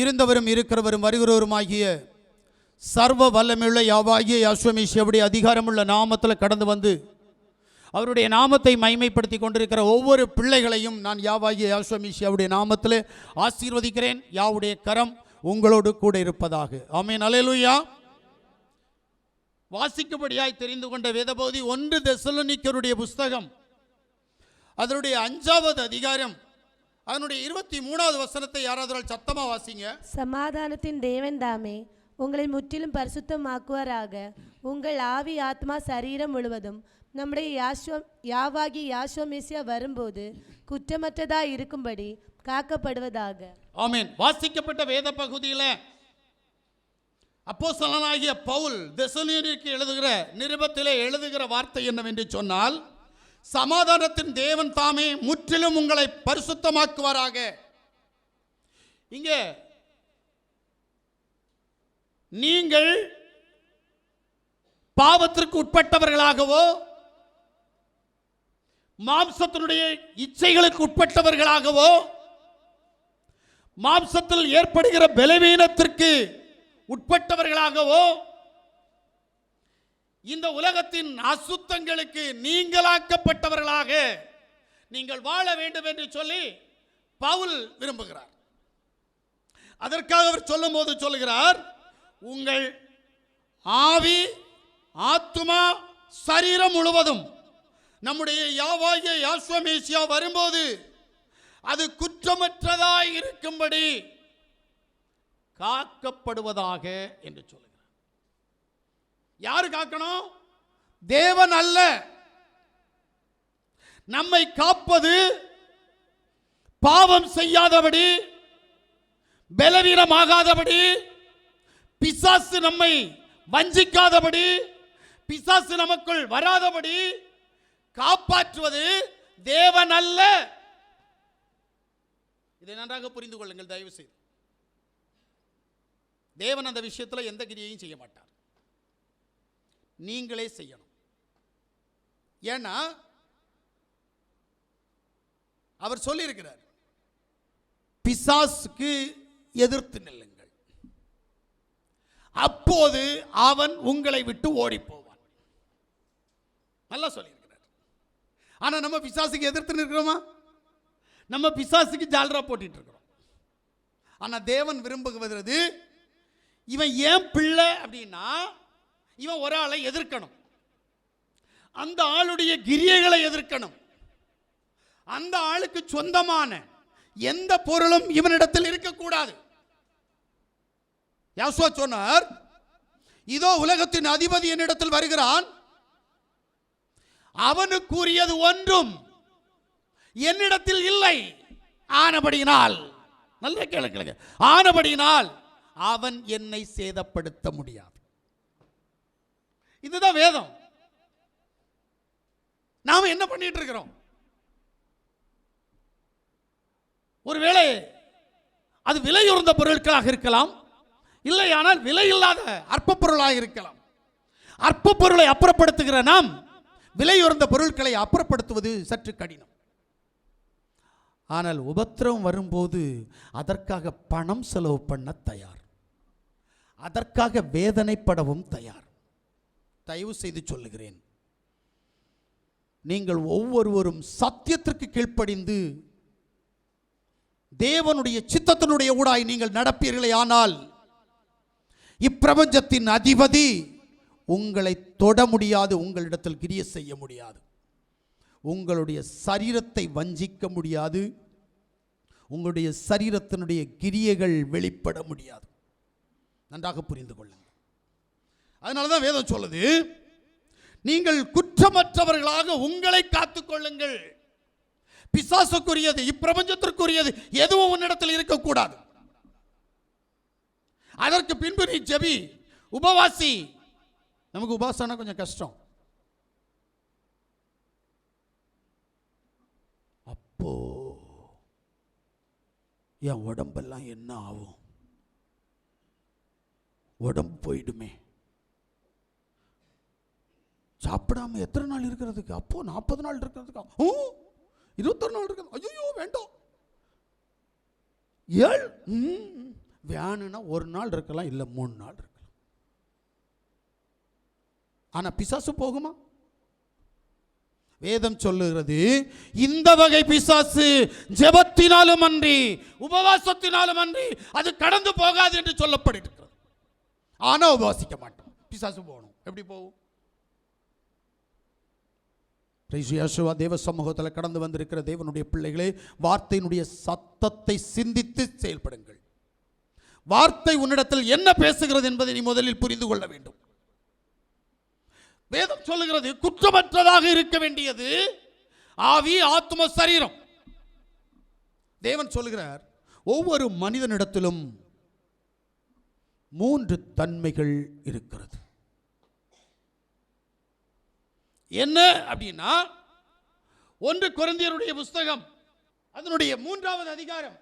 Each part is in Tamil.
இருந்தவரும் இருக்கிறவரும் வருகிறவருமாகிய சர்வ வல்லமையுள்ள யாவாகிய யாசுவமேசியாவுடைய அதிகாரமுள்ள நாமத்தில் கடந்து வந்து அவருடைய நாமத்தை மைமைப்படுத்தி கொண்டிருக்கிற ஒவ்வொரு பிள்ளைகளையும் நான் யாவாகிய யாசுவமேசியாவுடைய நாமத்தில் ஆசீர்வதிக்கிறேன். யாவுடைய கரம் உங்களோடு கூட இருப்பதாக. ஆமென். அல்லேலூயா. வாசிக்கும்படியாய் தெரிந்து கொண்ட வேதபோதி 1 தெசலோனிக்கருடைய புஸ்தகம் அதனுடைய 5வது அதிகாரம் அதனுடைய 23வது வசனத்தை யாராவது சத்தமா வாசிங்க. சமாதானத்தின் தேவன் தாமே உங்களை முற்றிலும் பரிசுத்தமாக்குவாராக. உங்கள் ஆவி ஆத்மா சரீரம் முழுவதும் நம்முடைய யாவாகி யாசுவமேசியா வரும்போது குற்றமற்றதாய் இருக்கும்படி காக்கப்படுவதாக. ஆமென். வாசிக்கப்பட்ட வேத பகுதியில் அப்போஸ்தலனாகிய பவுல் தெசலோனிக்கேயருக்கு எழுதுகிற நிருபத்திலே எழுதுகிற வார்த்தை என்னவென்று சொன்னால், சமாதானத்தின் தேவன் தாமே முற்றிலும் உங்களை பரிசுத்தமாக்குவாராக. இங்கே நீங்கள் பாவத்திற்கு உட்பட்டவர்களாகவோ மாம்சத்தினுடைய இச்சைகளுக்கு உட்பட்டவர்களாகவோ மாம்சத்தில் ஏற்படுகிற பலவீனத்திற்கு உட்பட்டவர்களாகவோ இந்த உலகத்தின் அசுத்தங்களுக்கு நீங்களாக்கப்பட்டவர்களாக நீங்கள் வாழ வேண்டும் என்று சொல்லி பவுல் விரும்புகிறார். அதற்காக அவர் சொல்லும் போது சொல்லுகிறார், உங்கள் ஆவி ஆத்துமா சரீரம் முழுவதும் நம்முடைய யாவாகிய யாசுவமேசியா வரும்போது அது குற்றமற்றதாய் இருக்கும்படி காக்கப்படுவதாக என்று சொல்லுகிறார். யாரு காக்கணும்? தேவன் அல்ல. நம்மை காப்பது பாவம் செய்யாதபடி, பலவீனமாகாதபடி, பிசாசு நம்மை வஞ்சிக்காதபடி, பிசாசு நமக்குள் வராதபடி காப்பாற்றுவது தேவன் அல்ல. இதை நன்றாக புரிந்து கொள்ளுங்கள் தயவு செய்து. தேவன் அந்த விஷயத்தில் எந்த கிரியையும் செய்ய மாட்டார், நீங்களே செய்யணும். ஏன்னா அவர் சொல்லியிருக்கிறார், பிசாசுக்கு எதிர்த்து நில்லுங்கள், அப்போது அவன் உங்களை விட்டு ஓடி போவான். நல்லா சொல்லியிருக்கிறார். ஆனா நம்ம பிசாசுக்கு எதிர்த்து நிற்கிறோமா? நம்ம பிசாசுக்கு ஜால்ரா போட்டுட்டு இருக்கிறோம். ஆனா தேவன் விரும்புகிறது, இவன் ஏன் பிள்ளை அப்படின்னா இவன் ஒரு ஆளை எதிர்க்கணும், அந்த ஆளுடைய கிரியைகளை எதிர்க்கணும், அந்த ஆளுக்கு சொந்தமான எந்த பொருளும் இவனிடத்தில் இருக்கக்கூடாது. யோசுவா சொன்னார், இதோ உலகத்தின் அதிபதி என்னிடத்தில் வருகிறான், அவனுக்குரியது ஒன்றும் என்னிடத்தில் இல்லை, ஆனபடியினால், நல்ல கேளுங்க, ஆனபடியினால் அவன் என்னை சேதப்படுத்த முடியாது. இதுதான் வேதம். நாம என்ன பண்ணிட்டு இருக்கிறோம்? ஒருவேளை அது விலையுறந்த பொருட்களாக இருக்கலாம், இல்லையானால் விலை இல்லாத அற்ப பொருளாக இருக்கலாம். அற்ப பொருளை அப்புறப்படுத்துகிற நாம் விலையுறந்த பொருட்களை அப்புறப்படுத்துவது சற்று கடினம். ஆனால் உபத்திரவம் வரும்போது அதற்காக பணம் செலவு பண்ண தயார், அதற்காக வேதனைப்படவும் தயார். தயவு செய்து சொல்லுகிறேன், நீங்கள் ஒவ்வொருவரும் சத்தியத்திற்கு கீழ்ப்படிந்து தேவனுடைய சித்தத்தினுடைய ஊடாய் நீங்கள் நடப்பீர்களே ஆனால் இப்பிரபஞ்சத்தின் அதிபதி உங்களை தொட முடியாது, உங்களிடத்தில் கிரிய செய்ய முடியாது, உங்களுடைய சரீரத்தை வஞ்சிக்க முடியாது, உங்களுடைய சரீரத்தினுடைய கிரியைகள் வெளிப்பட முடியாது. நன்றாக புரிந்து கொள்ளுங்கள். அதனாலதான் வேதம் சொல்லுது, நீங்கள் குற்றமற்றவர்களாக உங்களை காத்துக் கொள்ளுங்கள். பிசாசுக்குரியது, இப்பிரபஞ்சத்திற்குரியது எதுவும் உன்னிடத்தில் இருக்கக்கூடாது. அதற்கு பின்பு நீ ஜெபி, உபவாசி. நமக்கு உபவாசம்னா கொஞ்சம் கஷ்டம். அப்போ என் உடம்பெல்லாம் என்ன ஆகும்? உடம்பு போயிடுமே. சாப்பிடாம எத்தனை நாள் இருக்கிறதுக்கு? அப்போ 40 நாள் இருக்கிறதுக்கு, 21 நாள் இருக்கிறது. ஐயோ வேண்டாம். வேணும்னா ஒரு நாள் இருக்கலாம், இல்லை 3 நாள் இருக்கலாம். ஆனால் பிசாசு போகுமா? வேதம் சொல்லுகிறது, இந்த வகை பிசாசு ஜெபத்தினாலும் அன்றி உபவாசத்தினாலும் அன்றி அது கடந்து போகாது என்று சொல்லப்பட்டிருக்கிறது. ஆனால் உபவாசிக்க மாட்டோம், பிசாசு போகணும். எப்படி போகும்? தேவ சமூகத்தில் கடந்து வந்திருக்கிற தேவனுடைய பிள்ளைகளே, வார்த்தையினுடைய சத்தத்தை சிந்தித்து செயல்படுங்கள். வார்த்தை உன்னிடத்தில் என்ன பேசுகிறது என்பதை நீ முதலில் புரிந்து கொள்ள வேண்டும். வேதம் சொல்லுகிறது, குற்றமற்றதாக இருக்க வேண்டியது ஆவி, ஆத்ம, சரீரம். தேவன் சொல்லுகிறார், ஒவ்வொரு மனிதனிடத்திலும் 3 தன்மைகள் இருக்கிறது. என்ன அப்படின்னா, 1 கொரிந்தியருடைய புஸ்தகம் அதனுடைய 3வது அதிகாரம்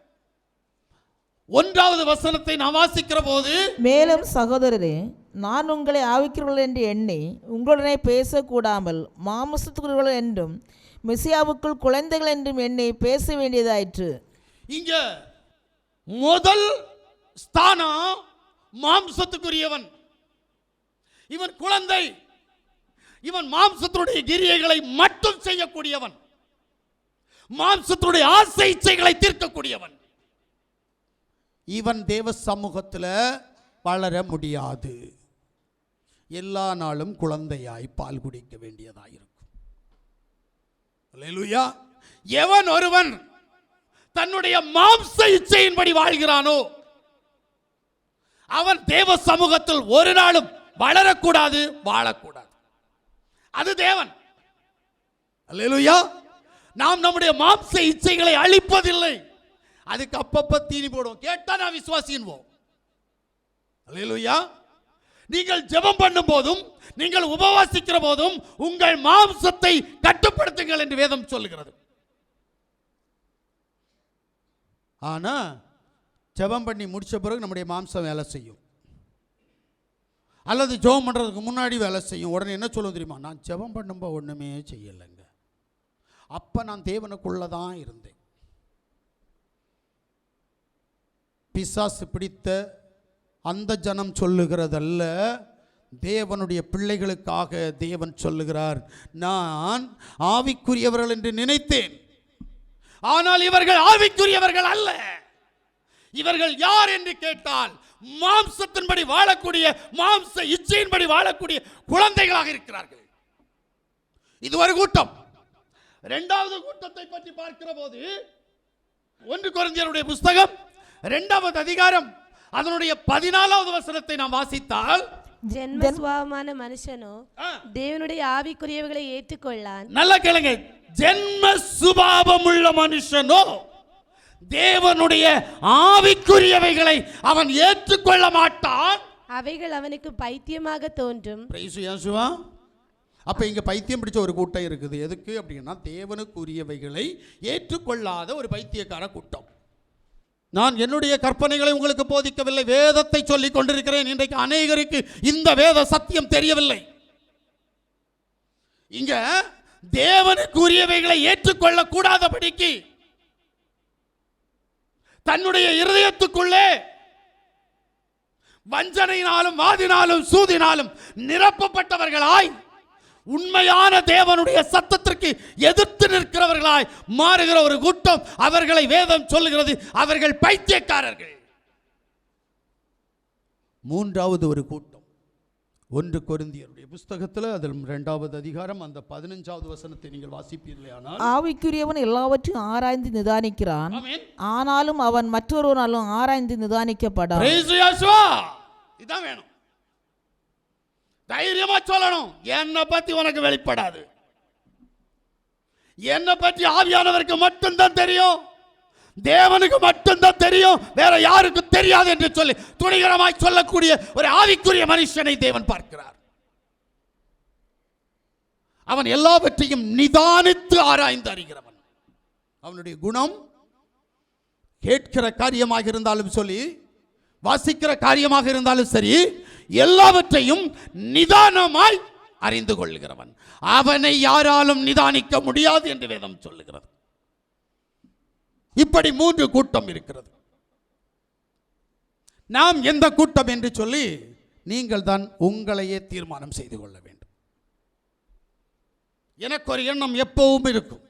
1வது வசனத்தை நான் வாசிக்கிற போது, மேலும் சகோதரரே, நான் உங்களை ஆவிக்கிறவர்கள் என்று எண்ணி உங்களுடனே பேசக்கூடாமல் மாம்சத்துக்குரியவர்கள் என்றும் மெசியாவுக்குள் குழந்தைகள் என்றும் எண்ணி பேச வேண்டியதாயிற்று. இங்க முதல் ஸ்தானம் மாம்சத்துக்குரியவன். இவன் குழந்தை. இவன் மாம்சத்துடைய கிரியைகளை மட்டும் செய்யக்கூடியவன், மாம்சத்துடைய ஆசை இச்சைகளை தீர்க்கக்கூடியவன். இவன் தேவ சமூகத்தில் வளர முடியாது. எல்லா நாளும் குழந்தையாய் பால் குடிக்க வேண்டியதாயிருக்கும். அல்லேலூயா. எவன் ஒருவன் தன்னுடைய மாம்ச இச்சையின்படி வாழ்கிறானோ அவன் தேவ சமூகத்தில் ஒரு நாளும் வளரக்கூடாது, வாழக்கூடாது. அது தேவன். அல்லேலூயா. நாம் நம்முடைய மாம்ச இச்சைகளை அழிப்பதில்லை, அதுக்கு அப்பப்ப தீனி போடுவோம். கேட்டா நான் விசுவாசின்போம். அல்லேலூயா. நீங்கள் ஜெபம் பண்ணும் போதும் நீங்கள் உபவாசிக்கிற போதும் உங்கள் மாம்சத்தை கட்டுப்படுத்துங்கள் என்று வேதம் சொல்லுகிறது. ஆனா ஜெபம் பண்ணி முடிச்ச பிறகு நம்முடைய மாம்சம் வேலை செய்யும், அல்லது ஜெபம் பண்றதுக்கு முன்னாடி வேலை செய்யும். உடனே என்ன சொல்லுவோம் தெரியுமா? நான் ஜெபம் பண்ணும்போது ஒண்ணுமே செய்யலைங்க, அப்ப நான் தேவனுக்குள்ளதான் இருந்தேன். பிசாசு பிடித்த அந்த ஜனம் சொல்லுகிறதல்ல, தேவனுடைய பிள்ளைகளுக்காக தேவன் சொல்லுகிறார், நான் ஆவிக்குரியவர்கள் என்று நினைத்தேன், ஆனால் இவர்கள் ஆவிக்குரியவர்கள் அல்ல. இவர்கள் யார் என்று கேட்டால் மாம்சத்தின்படி வாழக்கூடிய, மாம்ச இச்சையின்படி வாழக்கூடிய குழந்தைகளாக இருக்கிறார்கள். இது ஒரு கூட்டம். 2வது கூட்டத்தை பற்றி பார்க்கிற போது 1 கொரிந்தியருடைய புஸ்தகம் 2வது அதிகாரம் அதனுடைய 14வது வசனத்தை நாம் வாசித்தால், ஜென்ம சுபாவமான மனுஷனோ தேவனுடைய ஆவிக்குரியவைகளை ஏற்றுக்கொள்ளான். நல்லா கேளுங்க. ஜென்ம சுபாவம் உள்ள மனுஷனோ தேவனுடைய ஆவிக்குரியவைகளை அவன் ஏற்றுக்கொள்ள மாட்டான், அவைகள் அவனுக்கு பைத்தியமாக தோன்றும். அப்ப இங்க பைத்தியம் பிடிச்ச ஒரு கூட்டம் இருக்குது. எதுக்கு அப்படின்னா, தேவனுக்குரியவைகளை ஏற்றுக்கொள்ளாத ஒரு பைத்தியக்கார கூட்டம். நான் என்னுடைய கற்பனைகளை உங்களுக்கு போதிக்கவில்லை, வேதத்தை சொல்லிக் கொண்டிருக்கிறேன். இன்றைக்கு அநேகருக்கு இந்த வேத சத்தியம் தெரியவில்லை. இங்க தேவனுக்குரியவைகளை ஏற்றுக்கொள்ள கூடாதபடிக்கு தன்னுடைய இருதயத்துக்குள்ளே வஞ்சனையினாலும் வாதினாலும் சூதினாலும் நிரப்பப்பட்டவர்களாய் உண்மையான தேவனுடைய சத்தத்திற்கு எதிர்த்து நிற்கிறவர்களாய் மாறுகிற ஒரு கூட்டம். அவர்களை வேதம் சொல்லுகிறது, அவர்கள் பைத்தியக்காரர்கள். 3வது ஒரு கூட்டம் 1 கொரிந்தியருடைய புஸ்தகத்தில் அதில் 2வது அதிகாரம் அந்த 15வது வசனத்தை நீங்கள் வாசிப்பீர்களானால், ஆவிக்குரியவன் எல்லாவற்றையும் ஆராய்ந்து நிதானிக்கிறான், ஆனாலும் அவன் மற்றொருவனாலும் ஆராய்ந்து நிதானிக்கப்படான். இதான் வேணும். தைரியமா சொல்லணும், என்னை பத்தி உனக்கு வெளிப்படாது, என்னை பற்றி ஆவியானவருக்கு மட்டும்தான் தெரியும், தேவனுக்கு மட்டும்தான் தெரியும், வேற யாருக்கு தெரியாது என்று சொல்லி துணிகரமாய் சொல்லக்கூடிய ஒரு ஆவிக்குரிய மனுஷனை தேவன் பார்க்கிறார். அவன் எல்லாவற்றையும் நிதானித்து ஆராய்ந்து அறிகிறவன். அவனுடைய குணம் கேட்கிற காரியமாக இருந்தாலும் சொல்லி, வாசிக்கிற காரியமாக இருந்தாலும் சரி, எல்லாவற்றையும் நிதானமாய் அறிந்து கொள்கிறவன். அவனை யாராலும் நிதானிக்க முடியாது என்று வேதம் சொல்லுகிறது. இப்படி 3 கூட்டம் இருக்கிறது. நாம் எந்த கூட்டம் என்று சொல்லி நீங்கள் தான் உங்களையே தீர்மானம் செய்து கொள்ள வேண்டும். எனக்கு ஒரு எண்ணம் எப்பவும் இருக்கும்,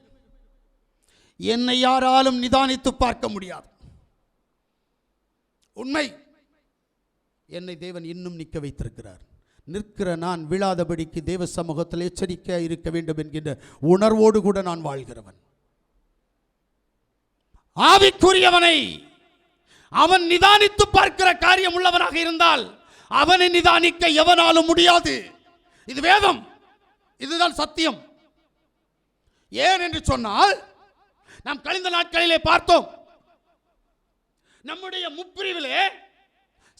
என்னை யாராலும் நிதானித்து பார்க்க முடியாது. உண்மை, என்னை தேவன் இன்னும் நிற்க வைத்திருக்கிறார். நிற்கிற நான் விழாதபடிக்கு தேவ சமூகத்தில் எச்சரிக்கையாக இருக்க வேண்டும் என்கின்ற உணர்வோடு கூட நான் வாழ்கிறவன். ஆவிக்குரியவனை அவன் நிதானித்து பார்க்கிற காரியம் உள்ளவனாக இருந்தால் அவனை நிதானிக்க எவனாலும் முடியாது. இது வேதம், இதுதான் சத்தியம். ஏன் என்று சொன்னால், நாம் கழிந்த நாட்களிலே பார்த்தோம், நம்முடைய முப்பிரிவிலே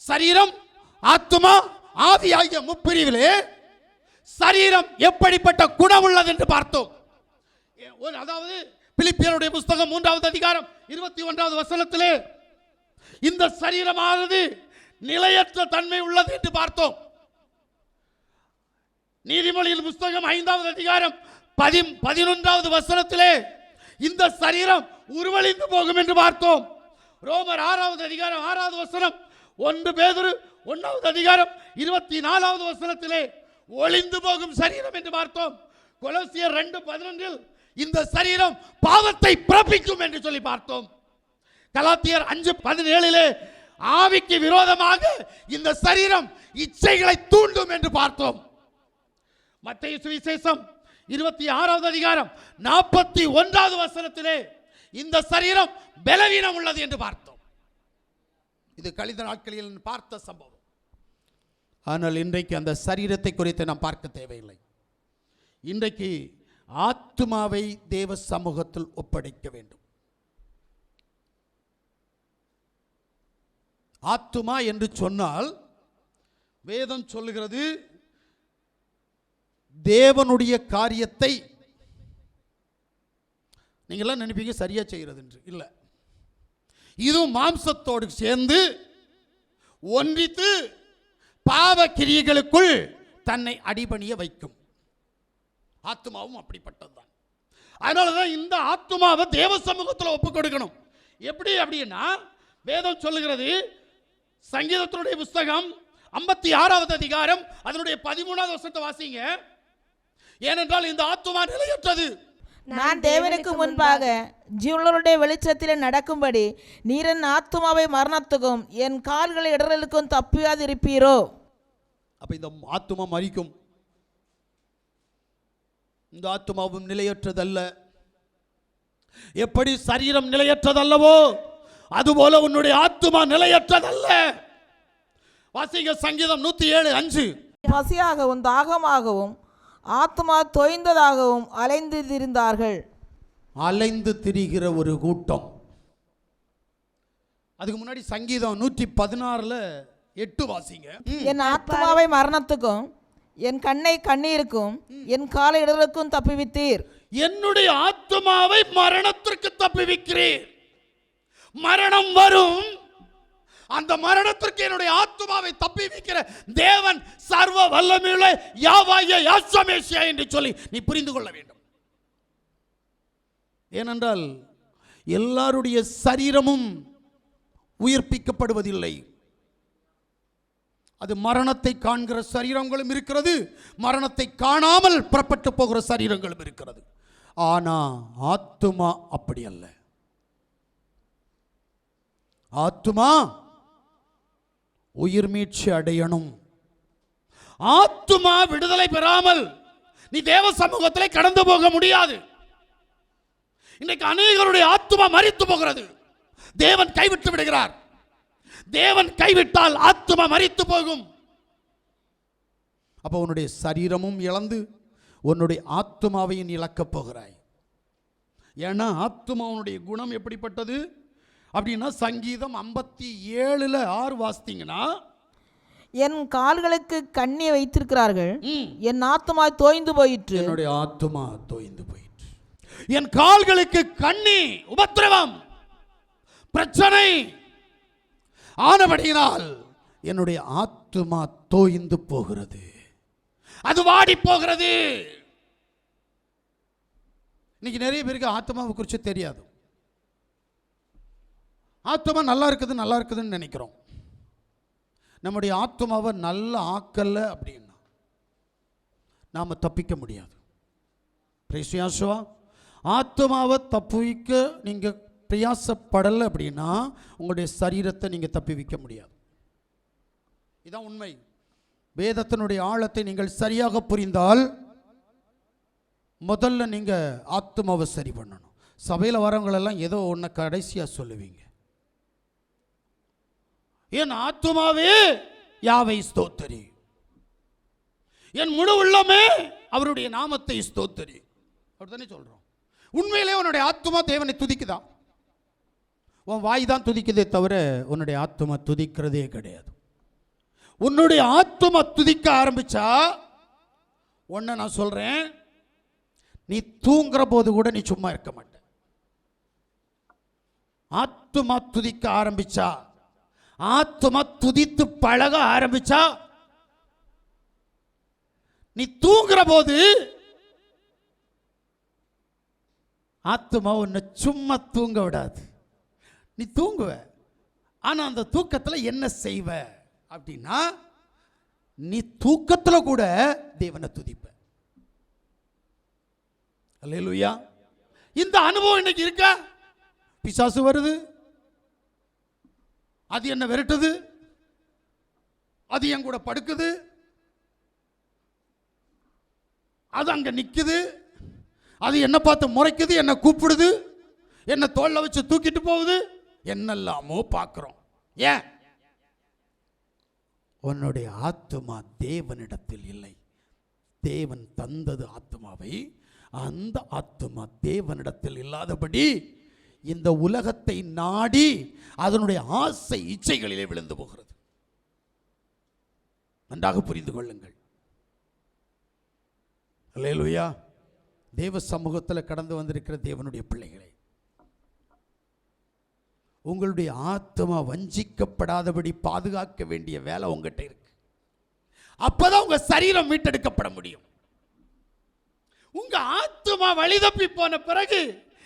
சரீரம், ஆத்துமா, ஆவி ஆகிய முப்பிரிவிலே சரீரம் எப்படிப்பட்ட குணம் உள்ளது என்று பார்த்தோம். அதாவது பிலிப்பியருடைய புஸ்தகம் 3வது அதிகாரம் 21வது வசனத்திலே இந்த சரீரமானது நிலையற்ற தன்மை உள்ளது என்று பார்த்தோம். நீதிமொழியின் புஸ்தகம் 5வது அதிகாரம் 11வது வசனத்திலே இந்த சரீரம் உருவழிந்து போகும் என்று பார்த்தோம். ரோமர் 6வது அதிகாரம் 6வது வசனம், 1 பேதுரு 1வது அதிகாரம் 24வது வசனத்திலே ஒளிந்து போகும் சரீரம் என்று பார்த்தோம். கொலோசியர் 2:11 இந்த சரீரம் பாவத்தை பிறப்பிக்கும் என்று சொல்லி பார்த்தோம். கலாத்தியர் 5:17 ஆவிக்கு விரோதமாக இந்த சரீரம் இச்சைகளை தூண்டும் என்று பார்த்தோம். மத்தேயு சுவிசேஷம் 26வது அதிகாரம் 41வது வசனத்திலே இந்த சரீரம் பலவீனம் உள்ளது என்று பார்த்தோம். இது கழிந்த நாட்களில் பார்த்த சம்பவம். ஆனால் இன்றைக்கு அந்த சரீரத்தை குறித்து நாம் பார்க்க தேவையில்லை. இன்றைக்கு ஆத்துமாவை தேவ சமூகத்தில் ஒப்படைக்க வேண்டும். ஆத்துமா என்று சொன்னால் வேதம் சொல்லுகிறது, தேவனுடைய காரியத்தை நீங்களாம் நினைப்பீங்க சரியா செய்கிறது என்று. இல்லை, இது மாம்சத்தோடு சேர்ந்து ஒன்றித்து பாவ கிரியைகளுக்குள் தன்னை அடிபணிய வைக்கும். ஆத்துமாவும் அப்படிப்பட்டதுதான். அதனாலதான் இந்த ஆத்துமாவை தேவ சமூகத்தில் ஒப்புக் கொடுக்கணும். எப்படி அப்படின்னா, வேதம் சொல்லுகிறது, சங்கீதத்தினுடைய புஸ்தகம் 56வது அதிகாரம் அதனுடைய 13வது வசனத்தை வாசிங்க. ஏனென்றால் இந்த ஆத்துமா நிலையற்றது. நான் தேவனுக்கு முன்பாக ஜீவனுடைய வெளிச்சத்தில் நடக்கும்படி நீர் என் ஆத்துமாவை மரணத்துக்கும் என் கால்களை இடரலுக்கும் தப்பியாது இருப்பீரோ. அப்ப இந்த ஆத்துமா மரிக்கும். இந்த ஆத்துமாவும் நிலையற்றதல்ல. எப்படி சரீரம் நிலையற்றதல்லவோ அதுபோல உன்னுடைய ஆத்துமா நிலையற்றதல்ல. வாசிங்க சங்கீதம் 107:5. பசியாகவும் தாகமாகவும் ஆத்மா தொய்ந்ததாகவும் அலைந்து திரிந்தார்கள். அலைந்து திரிகிற ஒரு கூட்டம். அதுக்கு முன்னாடி சங்கீதம் 116:8 வாசிங்க. என் ஆத்மாவை மரணத்துக்கும் என் கண்ணை கண்ணீருக்கும் என் காலை இடருக்கும் தப்புவித்தீர். என்னுடைய ஆத்மாவை மரணத்திற்கு தப்புவிக்கிறீர். மரணம் வரும், அந்த மரணத்திற்கு என்னுடைய ஆத்துமாவை தப்பி வைக்கிற தேவன் சர்வ வல்லமையுள்ள யாவாகிய யாத்சமேசியா என்று சொல்லி நீ புரிந்து கொள்ள வேண்டும். ஏனென்றால் எல்லாருடைய சரீரமும் உயிர்ப்பிக்கப்படுவதில்லை. அது மரணத்தை காண்கிற சரீரங்களும் இருக்கிறது, மரணத்தை காணாமல் புறப்பட்டு போகிற சரீரங்களும் இருக்கிறது. ஆனா ஆத்துமா அப்படி அல்ல. ஆத்துமா உயிர் மீட்சி அடையணும். ஆத்துமா விடுதலை பெறாமல் நீ தேவ சமூகத்திலே கடந்து போக முடியாது. இன்னைக்கு அநேகருடைய ஆத்துமா மரித்து போகிறது. தேவன் கைவிட்டு விடுகிறார். தேவன் கைவிட்டால் ஆத்துமா மரித்து போகும். அப்போ உன்னுடைய சரீரமும் இழந்து உன்னுடைய ஆத்துமாவையும் இழக்கப் போகிறாய். ஏன்னா ஆத்துமாவுடைய குணம் எப்படிப்பட்டது அப்படின்னா, சங்கீதம் 57:6 வாசித்தீங்கன்னா, என் கால்களுக்கு கண்ணி வைத்திருக்கிறார்கள், என் ஆத்துமா தோய்ந்து போயிற்று. என்னுடைய ஆத்துமா தோய்ந்து போயிற்று. என் கால்களுக்கு கண்ணி, உபத்திரவம், பிரச்சனை ஆனபடியினால் என்னுடைய ஆத்துமா தோய்ந்து போகிறது, அது வாடி போகிறது. இன்னைக்கு நிறைய பேருக்கு ஆத்மாவை குறித்து தெரியாது. ஆத்மா நல்லா இருக்குதுன்னு நினைக்கிறோம். நம்முடைய ஆத்மாவை நல்லா ஆக்கலை அப்படின்னா நாம் தப்பிக்க முடியாது. பிரேசியாசுவா, ஆத்மாவை தப்புவிக்க நீங்கள் பிரயாசப்படலை அப்படின்னா உங்களுடைய சரீரத்தை நீங்கள் தப்பி வைக்க முடியாது. இதான் உண்மை. வேதத்தினுடைய ஆழத்தை நீங்கள் சரியாக புரிந்தால் முதல்ல நீங்கள் ஆத்மாவை சரி பண்ணணும். சபையில் வரவங்களெல்லாம் ஏதோ ஒன்று கடைசியாக சொல்லுவீங்க. என் ஆத்மாவே யாவை ஸ்தோத்திரி, என் முழு உள்ளமே அவருடைய நாமத்தை ஸ்தோத்திரி. அப்படித்தானே சொல்கிறோம். உண்மையிலே உன்னுடைய ஆத்மா தேவனை துதிக்குதா? உன் வாய் தான் துதிக்குதே தவிர உன்னுடைய ஆத்மா துதிக்கிறதே கிடையாது. உன்னுடைய ஆத்மா துதிக்க ஆரம்பிச்சா ஒன்றை நான் சொல்கிறேன், நீ தூங்குற போது கூட நீ சும்மா இருக்க மாட்ட. ஆத்மா துதிக்க ஆரம்பிச்சா, ஆத்மா துதித்து பழக ஆரம்பிச்சா, நீ தூங்குற போது ஆத்மா உன்னை சும்மா தூங்க விடாது. நீ தூங்குவ, ஆனா அந்த தூக்கத்தில் என்ன செய்வ அப்படின்னா, நீ தூக்கத்தில் கூட தேவனை துதிப்ப. அல்லேலூயா. இந்த அனுபவம் இன்னைக்கு இருக்கா? பிசாசு வருது, அது என்ன விரட்டுது, அது என் கூட படுக்குது, அது அங்க நிக்குது, அது என்ன பார்த்து முறைக்குது, என்ன கூப்பிடுது, என்ன தோல்ல வச்சு தூக்கிட்டு போகுது, என்னெல்லாமோ பார்க்கிறோம். ஏன்? உன்னுடைய ஆத்மா தேவனிடத்தில் இல்லை. தேவன் தந்தது ஆத்மாவை, அந்த ஆத்மா தேவனிடத்தில் இல்லாதபடி இந்த உலகத்தை நாடி அதனுடைய ஆசை இச்சைகளிலே விழுந்து போகிறது. நன்றாக புரிந்து கொள்ளுங்கள். அல்லேலூயா. தேவ சமூகத்தில் கடந்து வந்திருக்கிற தேவனுடைய பிள்ளைகளே, உங்களுடைய ஆத்மா வஞ்சிக்கப்படாதபடி பாதுகாக்க வேண்டிய வேலை உங்ககிட்ட இருக்கு. அப்பதான் உங்க சரீரம் மீட்டெடுக்கப்பட முடியும். உங்க ஆத்மா வழி தப்பி போன பிறகு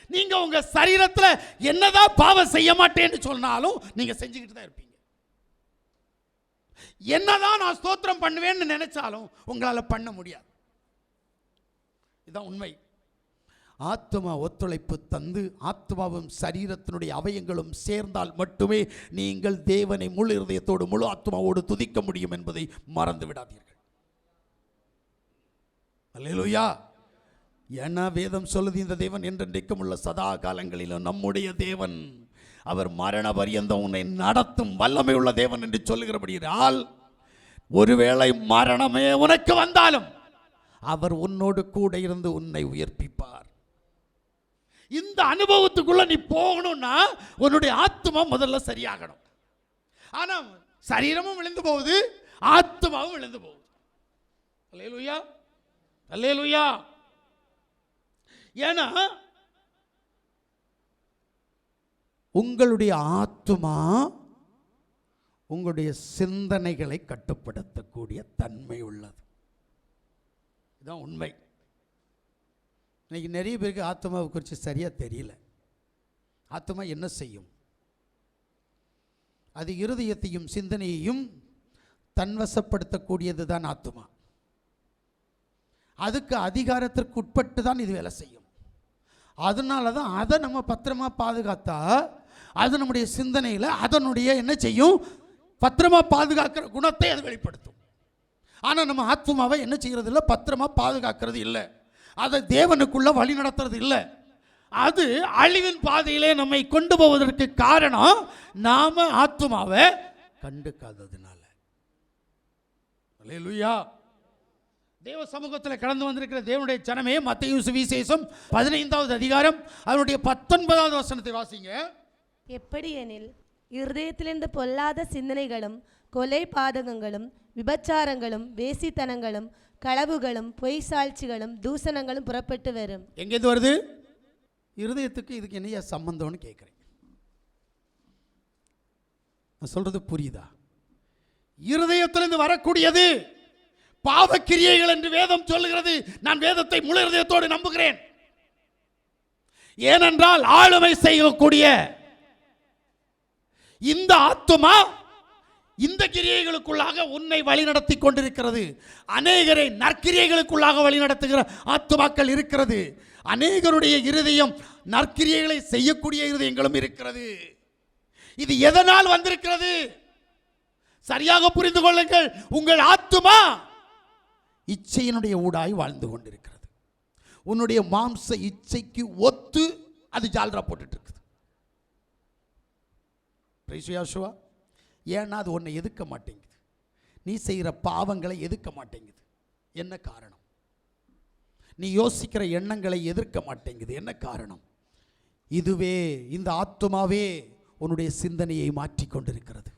நீங்க உங்க சரீரத்துல என்னதான் பாவம் செய்ய மாட்டேன்னு சொன்னாலும் நீங்க செஞ்சுக்கிட்டு தான் இருப்பீங்க. என்னதான் நான் ஸ்தோத்திரம் பண்ணுவேன்னு நினைச்சாலும் உங்களால பண்ண முடியாது. இதுதான் உண்மை. ஆத்மா ஒத்துழைப்பு தந்து ஆத்மாவும் சரீரத்தினுடைய அவயங்களும் சேர்ந்தால் மட்டுமே நீங்கள் தேவனை முழு இருதயத்தோடு முழு ஆத்மாவோடு துதிக்க முடியும் என்பதை மறந்து விடாதீர்கள். அல்லேலூயா. ஏன்னா வேதம் சொல்லுது, இந்த தேவன் என்றென்றைக்கும் உள்ள சதா காலங்களிலும் நம்முடைய தேவன், அவர் மரண பரியந்தம் உன்னை நடத்தும் வல்லமை உள்ள தேவன் என்று சொல்லுகிறபடியால் ஒருவேளை மரணமே உனக்கு வந்தாலும் அவர் உன்னோடு கூட இருந்து உன்னை உயர்ப்பிப்பார். இந்த அனுபவத்துக்குள்ள நீ போகணும்னா உன்னுடைய ஆத்மா முதல்ல சரியாகணும். ஆனா சரீரமும் விழுந்து போகுது, ஆத்மாவும் விழுந்து போகுது. அல்லேலூயா, அல்லேலூயா. ஏன்னா உங்களுடைய ஆத்மா உங்களுடைய சிந்தனைகளை கட்டுப்படுத்தக்கூடிய தன்மை உள்ளது. இதுதான் உண்மை. இன்னைக்கு நிறைய பேருக்கு ஆத்மாவை குறித்து சரியாக தெரியல. ஆத்மா என்ன செய்யும்? அது இருதயத்தையும் சிந்தனையையும் தன்வசப்படுத்தக்கூடியது தான் ஆத்மா. அதுக்கு அதிகாரத்திற்கு உட்பட்டு தான் இது வேலை செய்யும். அதனால தான் அதை நம்ம பத்திரமா பாதுகாத்தா அது நம்முடைய சிந்தனையில் அதனுடைய என்ன செய்யும்? பத்திரமா பாதுகாக்கிற குணத்தை அது வெளிப்படுத்தும். ஆனால் நம்ம ஆத்மாவை என்ன செய்கிறது இல்லை, பத்திரமா பாதுகாக்கிறது இல்லை, அதை தேவனுக்குள்ள வழி நடத்துறது இல்லை. அது அழிவின் பாதையிலே நம்மை கொண்டு போவதற்கு காரணம் நாம ஆத்மாவை கண்டுக்காததுனால. அல்லேலூயா. தேவ சமூகத்தில் கடந்து வந்திருக்கிற தேவனுடைய ஜனமே, மத்தேயு சுவிசேஷம் 15வது அதிகாரம் அதனுடைய 19வது வசனத்தை வாசிங்க. எப்படி எனில் இருதயத்திலிருந்து பொல்லாத சிந்தனைகளும் கொலை பாதகங்களும் விபச்சாரங்களும் வேசித்தனங்களும் களவுகளும் பொய் சாட்சிகளும் தூசணங்களும் புறப்பட்டு வரும். எங்கேருந்து வருது? இருதயத்துக்கு இதுக்கு என்ன சம்பந்தம்னு கேட்குறேன். நான் சொல்றது புரியுதா? இருதயத்திலிருந்து வரக்கூடியது பாவக்கிரியைகள் என்று வேதம் சொல்லுகிறது. நான் வேதத்தை முழு இருதயத்தோடு நம்புகிறேன். ஏனென்றால் ஆளுமை செய்யக்கூடிய இந்த ஆத்துமா இந்த கிரியைகளுக்குள்ளாக உன்னை வழிநடத்தி கொண்டிருக்கிறது. அநேகரை நற்கிரியைகளுக்குள்ளாக வழிநடத்துகிற ஆத்துமாக்கள் இருக்கிறது. அநேகருடைய இருதயம் நற்கிரியைகளை செய்யக்கூடிய இருதயங்களும் இருக்கிறது. இது எதனால் வந்திருக்கிறது? சரியாக புரிந்து கொள்ளுங்கள். உங்கள் ஆத்துமா இச்சையினுடைய ஊடாய் வாழ்ந்து கொண்டிருக்கிறது. உன்னுடைய மாம்ச இச்சைக்கு ஒத்து அது ஜால்ரா போட்டுட்டு இருக்குது. ஏன்னா அது உன்னை எதிர்க்க மாட்டேங்குது. நீ செய்கிற பாவங்களை எதிர்க்க மாட்டேங்குது. என்ன காரணம்? நீ யோசிக்கிற எண்ணங்களை எதிர்க்க மாட்டேங்குது. என்ன காரணம்? இதுவே, இந்த ஆத்துமாவே உன்னுடைய சிந்தனையை மாற்றிக் கொண்டிருக்கிறது.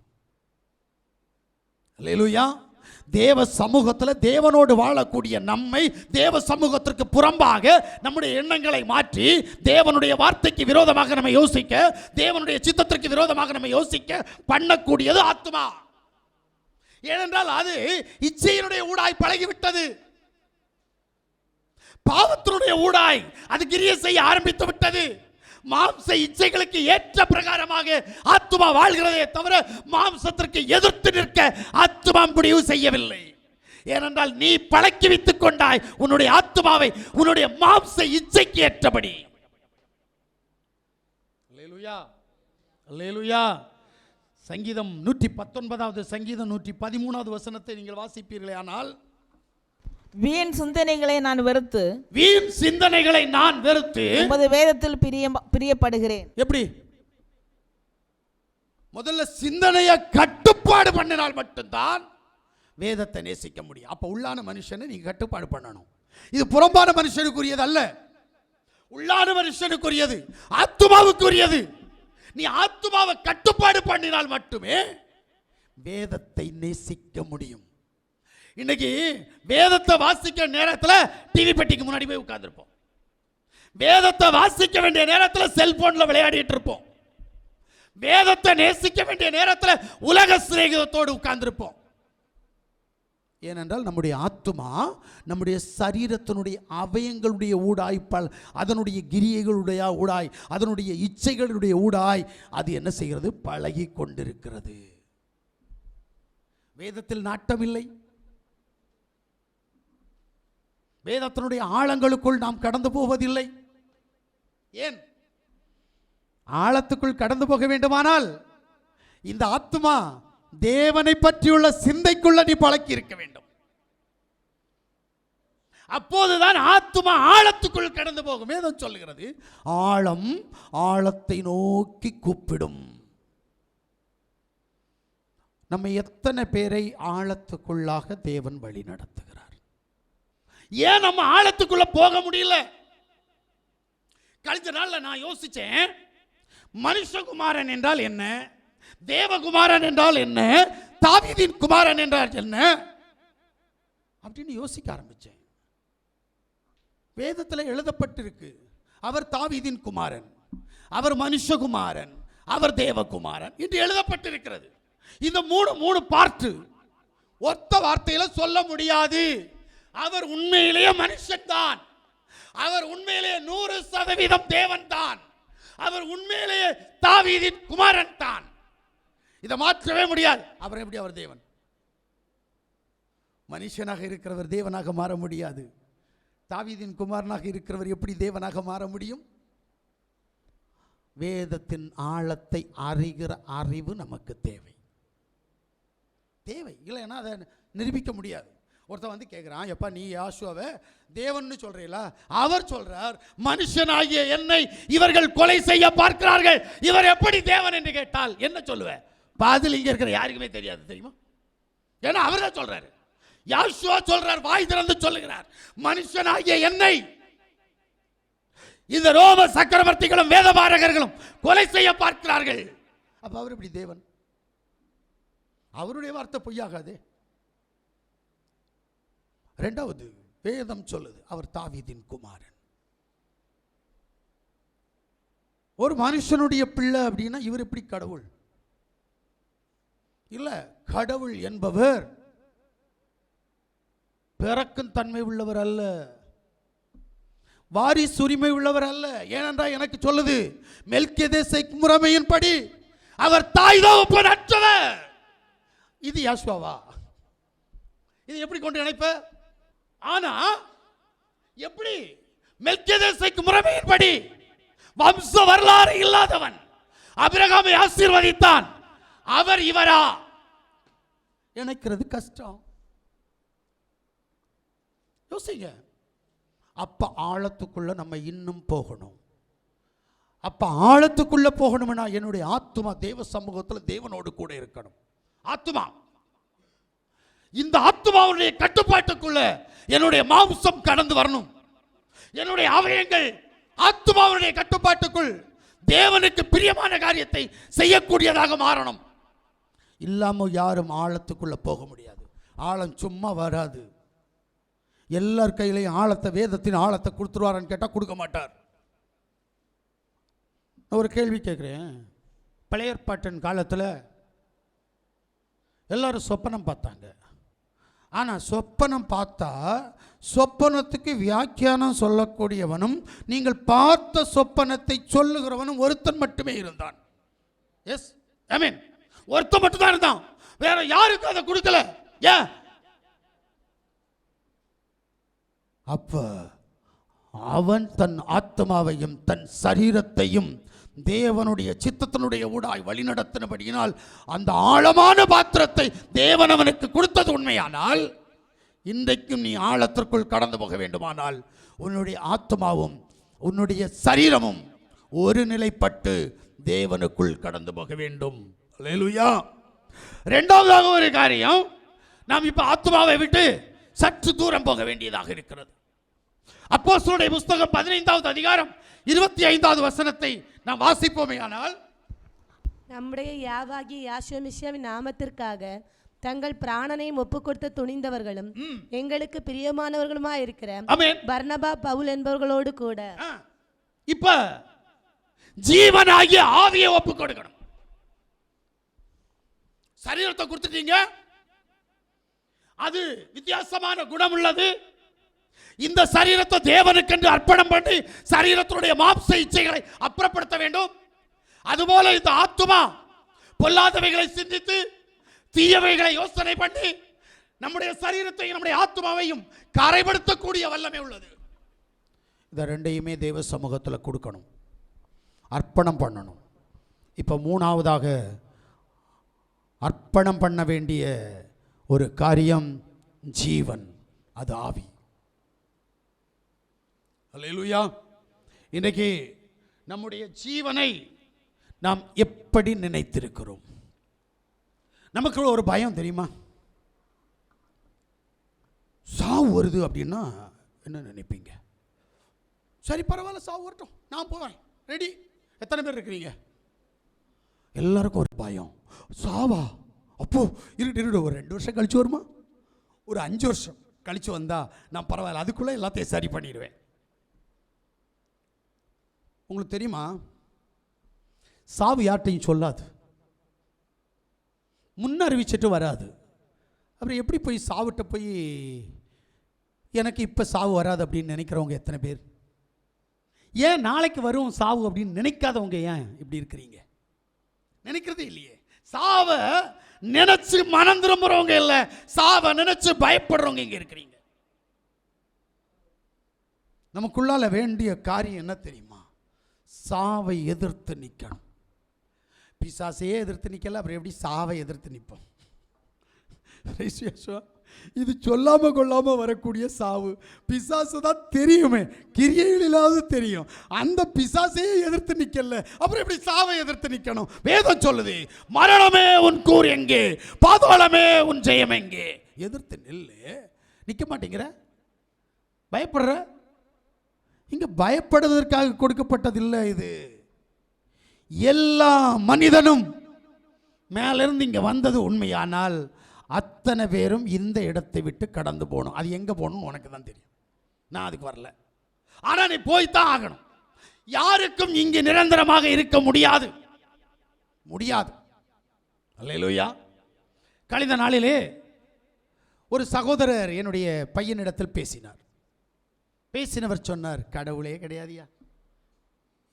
அல்லேலூயா. தேவ சமூகத்தில் தேவனோடு வாழக்கூடிய நம்மை தேவ சமூகத்திற்கு புறம்பாக நம்முடைய எண்ணங்களை மாற்றி தேவனுடைய வார்த்தைக்கு விரோதமாக நம்ம யோசிக்க, தேவனுடைய சித்தத்திற்கு விரோதமாக நம்ம யோசிக்க பண்ணக்கூடியது ஆத்துமா. ஏனென்றால் அது இச்சையினுடைய ஊடாய் பழகிவிட்டது. பாவத்தினுடைய ஊடாய் அது கிரியை செய்ய ஆரம்பித்து விட்டது. மாம்ச இச்சைகளுக்கு ஏற்ற பிரகாரமாக ஆத்துமா வாழ்கிறதே தவிர மாம்சத்திற்கு எதிர்த்து நிற்க ஆத்துமா முடிவு செய்யவில்லை. ஏனென்றால் நீ பழக்கி வைத்துக் கொண்டாய் உன்னுடைய ஆத்துமாவை உன்னுடைய மாம்ச இச்சைக்கு ஏற்றபடி. அல்லேலூயா, அல்லேலூயா. சங்கீதம் 119வது சங்கீதம் 113வது வசனத்தை நீங்கள் வாசிப்பீர்களே ஆனால், வீண் சிந்தனைகளை நான் வெறுத்து, வீண் சிந்தனைகளை நான் வெறுத்து உமது வேதத்தில் பிரியப்படுகிறேன். எப்படி? முதல்ல சிந்தனையை கட்டுப்பாடு பண்ணினால் மட்டும்தான் வேதத்தை நேசிக்க முடியும். அப்ப உள்ளான மனுஷனை நீங்க கட்டுப்பாடு பண்ணணும். இது புறம்பான மனுஷனுக்குரியது அல்ல, உள்ளான மனுஷனுக்குரியது, ஆத்துமாவுக்குரியது. நீ ஆத்துமாவை கட்டுப்பாடு பண்ணினால் மட்டுமே வேதத்தை நேசிக்க முடியும். இன்னைக்கு வேதத்தை வாசிக்கிற நேரத்தில் டிவி பெட்டிக்கு முன்னாடி போய் உட்கார்ந்துருப்போம். வேதத்தை வாசிக்க வேண்டிய நேரத்தில் செல்போன்ல விளையாடிட்டு இருப்போம். வேதத்தை நேசிக்க வேண்டிய நேரத்தில் உலக சிநேகிதத்தோடு உட்கார்ந்துருப்போம். ஏனென்றால் நம்முடைய ஆத்துமா நம்முடைய சரீரத்தினுடைய அவயங்களுடைய ஊடாய், அதனுடைய கிரியைகளுடைய ஊடாய், அதனுடைய இச்சைகளுடைய ஊடாய் அது என்ன செய்கிறது? பழகி கொண்டிருக்கிறது. வேதத்தில் நாட்டமில்லை. வேதத்தினுடைய ஆழங்களுக்குள் நாம் கடந்து போவதில்லை. ஏன்? ஆழத்துக்குள் கடந்து போக வேண்டுமானால் இந்த ஆத்துமா தேவனை பற்றியுள்ள சிந்தைக்குள்ள நீ பழக்கி இருக்க வேண்டும். அப்போதுதான் ஆத்துமா ஆழத்துக்குள் கடந்து போகும். வேதம் சொல்லுகிறது, ஆழம் ஆழத்தை நோக்கி கூப்பிடும். நம்ம எத்தனை பேரை ஆழத்துக்குள்ளாக தேவன் வழி நடத்துகிறார்? ஏன் நம்ம ஆழத்துக்குள்ள போக முடியல? கழிச்ச நாள்ல நான் யோசிச்சேன், மனுஷகுமாரன் என்றால் என்ன, தேவகுமாரன் என்றால் என்ன, தாவீதின் குமாரன் என்றால் என்ன அப்படின்னு யோசிக்க ஆரம்பிச்சேன். வேதத்தில் எழுதப்பட்டிருக்கு, அவர் தாவீதின் குமாரன், அவர் மனுஷகுமாரன், அவர் தேவகுமாரன் என்று எழுதப்பட்டிருக்கிறது. இந்த மூணு பார்ட்டு ஒத்த வார்த்தையில சொல்ல முடியாது. அவர் உண்மையிலேயே மனுஷன் தான், அவர் உண்மையிலேயே 100% தேவன் தான், அவர் உண்மையிலேயே தாவீதின் குமாரன் தான். இதை மாற்றவே முடியாது. அவர் எப்படி அவர் தேவன்? மனுஷனாக இருக்கிறவர் தேவனாக மாற முடியாது. தாவீதின் குமாரனாக இருக்கிறவர் எப்படி தேவனாக மாற முடியும்? வேதத்தின் ஆழத்தை அறிகிற அறிவு நமக்கு தேவை. இல்லைன்னா அதை நிரூபிக்க முடியாது. ஒருத்தன் வந்து கேட்குறான், எப்பா நீ யாசுவாவை தேவன்னு சொல்றீங்களா? அவர் சொல்றார், மனுஷனாகிய என்னை இவர்கள் கொலை செய்ய பார்க்கிறார்கள், இவர் எப்படி தேவன் என்று கேட்டால் என்ன சொல்லுவேன்? பாதில் இங்க இருக்கிற யாருக்குமே தெரியாது, தெரியுமா? ஏன்னா அவர் தான் சொல்றாரு. யாசுவா சொல்றார், வாய் திறந்து சொல்லுகிறார், மனுஷனாகிய என்னை இந்த ரோம சக்கரவர்த்திகளும் வேதபாரகர்களும் கொலை செய்ய பார்க்கிறார்கள். அப்ப அவர் எப்படி தேவன்? அவருடைய வார்த்தை பொய்யாகாதே. இரண்டாவது, வேதம் சொல்லுது அவர் தாவீதின் குமாரன். ஒரு மனுஷனுடைய பிள்ளை அப்படின்னா இவர் எப்படி கடவுள்? இல்ல, கடவுள் என்பவர் பிறக்கும் தன்மை உள்ளவர் அல்ல, வாரிசு உரிமை உள்ளவர் அல்ல. ஏனென்றால் எனக்கு சொல்லுது, மெல்கியதேசேக் முறைமையின்படி அவர் தாய் தகப்பன் அற்றவர். இது யாசுவாவா? இது எப்படி கொண்டு இணைப்ப? ஆனா எப்படி மெல்கியேதேக்கு முறைமையின்படி வம்ச வரலாறு இல்லாதவன் ஆபிரகாமை ஆசீர்வதித்தான், அவர் இவரா? இணைக்கிறது கஷ்டம். யோசிங்க. அப்ப ஆழத்துக்குள்ள நம்ம இன்னும் போகணும். அப்ப ஆழத்துக்குள்ள போகணும்னா என்னுடைய ஆத்துமா தேவ சமூகத்தில் தேவனோடு கூட இருக்கணும். ஆத்துமா, இந்த ஆத்துமாவுடைய கட்டுப்பாட்டுக்குள்ள என்னுடைய மாம்சம் கடந்து வரணும். என்னுடைய அவயங்கள் ஆத்துமாவுடைய கட்டுப்பாட்டுக்குள் தேவனுக்கு பிரியமான காரியத்தை செய்யக்கூடியதாக மாறணும். இல்லாம யாரும் ஆழத்துக்குள்ள போக முடியாது. ஆழம் சும்மா வராது. எல்லார் கையிலையும் ஆழத்தை, வேதத்தின் ஆழத்தை கொடுத்துருவாரன்னு கேட்டால் கொடுக்க மாட்டார். ஒரு கேள்வி கேட்குறேன். பழைய ஏற்பாட்டின் காலத்தில் எல்லாரும் சொப்பனம் பார்த்தாங்க. ஆனால் சொப்பனம் பார்த்தா சொப்பனத்துக்கு வியாக்கியானம் சொல்லக்கூடியவனும் நீங்கள் பார்த்த சொப்பனத்தை சொல்லுகிறவனும் ஒருத்தன் மட்டுமே இருந்தான். எஸ், ஆமென். ஒருத்தன் மட்டும்தான் இருந்தான், வேற யாருக்கும் அதை கொடுக்கல. ஏன்? அப்ப அவன் தன் ஆத்மாவையும் தன் சரீரத்தையும் தேவனுடைய சித்தத்தினுடைய ஊடாய் வழிநடத்தினபடியினால் அந்த ஆழமான பாத்திரத்தை தேவன் அவனுக்கு கொடுத்தது உண்மையானால், இன்றைக்கும் நீ ஆழத்திற்குள் கடந்து போக வேண்டுமானால் உன்னுடைய ஆத்மாவும் உன்னுடைய சரீரமும் ஒரு நிலைப்பட்டு தேவனுக்குள் கடந்து போக வேண்டும். அல்லேலூயா. இரண்டாவதாக ஒரு காரியம், நாம் இப்ப ஆத்மாவை விட்டு சற்று தூரம் போக வேண்டியதாக இருக்கிறது. அப்போஸ்தலருடைய புத்தகம் 15வது அதிகாரம் 25வது வசனத்தை நாம் வாசிப்போமே. ஆனால் நம்முடைய யாவாகிய யாசுவமிஷியாவின் நாமத்திற்காக தங்கள் பிராணனையும் ஒப்பு கொடுத்த துணிந்தவர்களும் எங்களுக்கு பிரியமானவர்களுமா இருக்கிற பர்னபா, பவுல் என்பவர்களோடு கூட இப்ப ஜீவனாகிய ஆவியை ஒப்பு கொடுக்கணும். சரீரத்தை கொடுத்துட்டீங்க, அது வித்தியாசமான குணம் உள்ளது. இந்த சரீரத்தை தேவனுக்கென்று அர்ப்பணம் பண்ணி சரீரத்தினுடைய மாம்ச இச்சைகளை அப்புறப்படுத்த வேண்டும். அதுபோல இந்த ஆத்துமா பொல்லாதவைகளை சிந்தித்து தீயவைகளை யோசனை பண்ணி நம்முடைய சரீரத்தையும் நம்முடைய ஆத்துமாவையும் கரைப்படுத்தக்கூடிய வல்லமை உள்ளது. இந்த ரெண்டையுமே தேவ சமூகத்தில் கொடுக்கணும், அர்ப்பணம் பண்ணணும். இப்போ மூணாவதாக அர்ப்பணம் பண்ண வேண்டிய ஒரு காரியம் ஜீவன், அது ஆவி. அல்லேலூயா. இன்றைக்கு நம்முடைய ஜீவனை நாம் எப்படி நினைத்திருக்கிறோம்? நமக்கு ஒரு பயம் தெரியுமா? சாவு வருது அப்படின்னா என்ன நினைப்பீங்க? சரி, பரவாயில்ல, சாவு வரட்டும், நான் போவேன், ரெடி. எத்தனை பேர் இருக்கிறீங்க? எல்லாருக்கும் ஒரு பயம். சாவா? அப்போ இருட்டு ஒரு 2 வருஷம் கழிச்சு வருமா, ஒரு 5 வருஷம் கழிச்சு வந்தா நான் பரவாயில்ல, அதுக்குள்ள எல்லாத்தையும் சரி பண்ணிடுவேன். உங்களுக்கு தெரியுமா, சாவு யார்ட்டையும் சொல்லாது, முன்னறிவிச்சிட்டு வராது. அப்புறம் எப்படி போய் சாவிட்ட போய் எனக்கு இப்போ சாவு வராது அப்படின்னு நினைக்கிறவங்க எத்தனை பேர்? ஏன் நாளைக்கு வரும் சாவு அப்படின்னு நினைக்காதவங்க ஏன் இப்படி இருக்கிறீங்க? நினைக்கிறதே இல்லையே. சாவை நினைச்சு மனம் திரும்புறவங்க இல்லை, சாவை நினைச்சு பயப்படுறவங்க இங்க இருக்கிறீங்க. நமக்குள்ளால வேண்டிய காரியம் என்ன தெரியுமா? சாவை எதிர்த்து நிற்கணும். பிசாசையே எதிர்த்து நிற்கல, அப்புறம் எப்படி சாவை எதிர்த்து நிற்போம்? இது சொல்லாம கொள்ளாம வரக்கூடிய சாவு. பிசாசு தான் தெரியுமே, கிரியைகளிலாவது தெரியும். அந்த பிசாசையே எதிர்த்து நிற்கல, அப்புறம் எப்படி சாவை எதிர்த்து நிற்கணும்? வேதம் சொல்லுது, மரணமே உன் கூர் எங்கே, பாதாளமே உன் ஜெயம் எங்கே? எதிர்த்து நில்லு. நிற்க மாட்டேங்கிற, பயப்படுற. இங்க பயப்படுவதற்காக கொடுக்கப்பட்டதில்லை. இது எல்லா மனிதனும் மேலிருந்து இங்க வந்தது உண்மையானால் அத்தனை பேரும் இந்த இடத்தை விட்டு கடந்து போகணும். அது எங்க போகணும் உனக்கு தான் தெரியும், நான் அதுக்கு வரல. ஆனா நீ போய்தான் ஆகணும். யாருக்கும் இங்கு நிரந்தரமாக இருக்க முடியாது, முடியாது. அல்லேலூயா. கழிந்த நாளிலே ஒரு சகோதரர் என்னுடைய பையனிடத்தில் பேசினார். பேசினவர் சொன்னார், கடவுளே கிடையாதியா.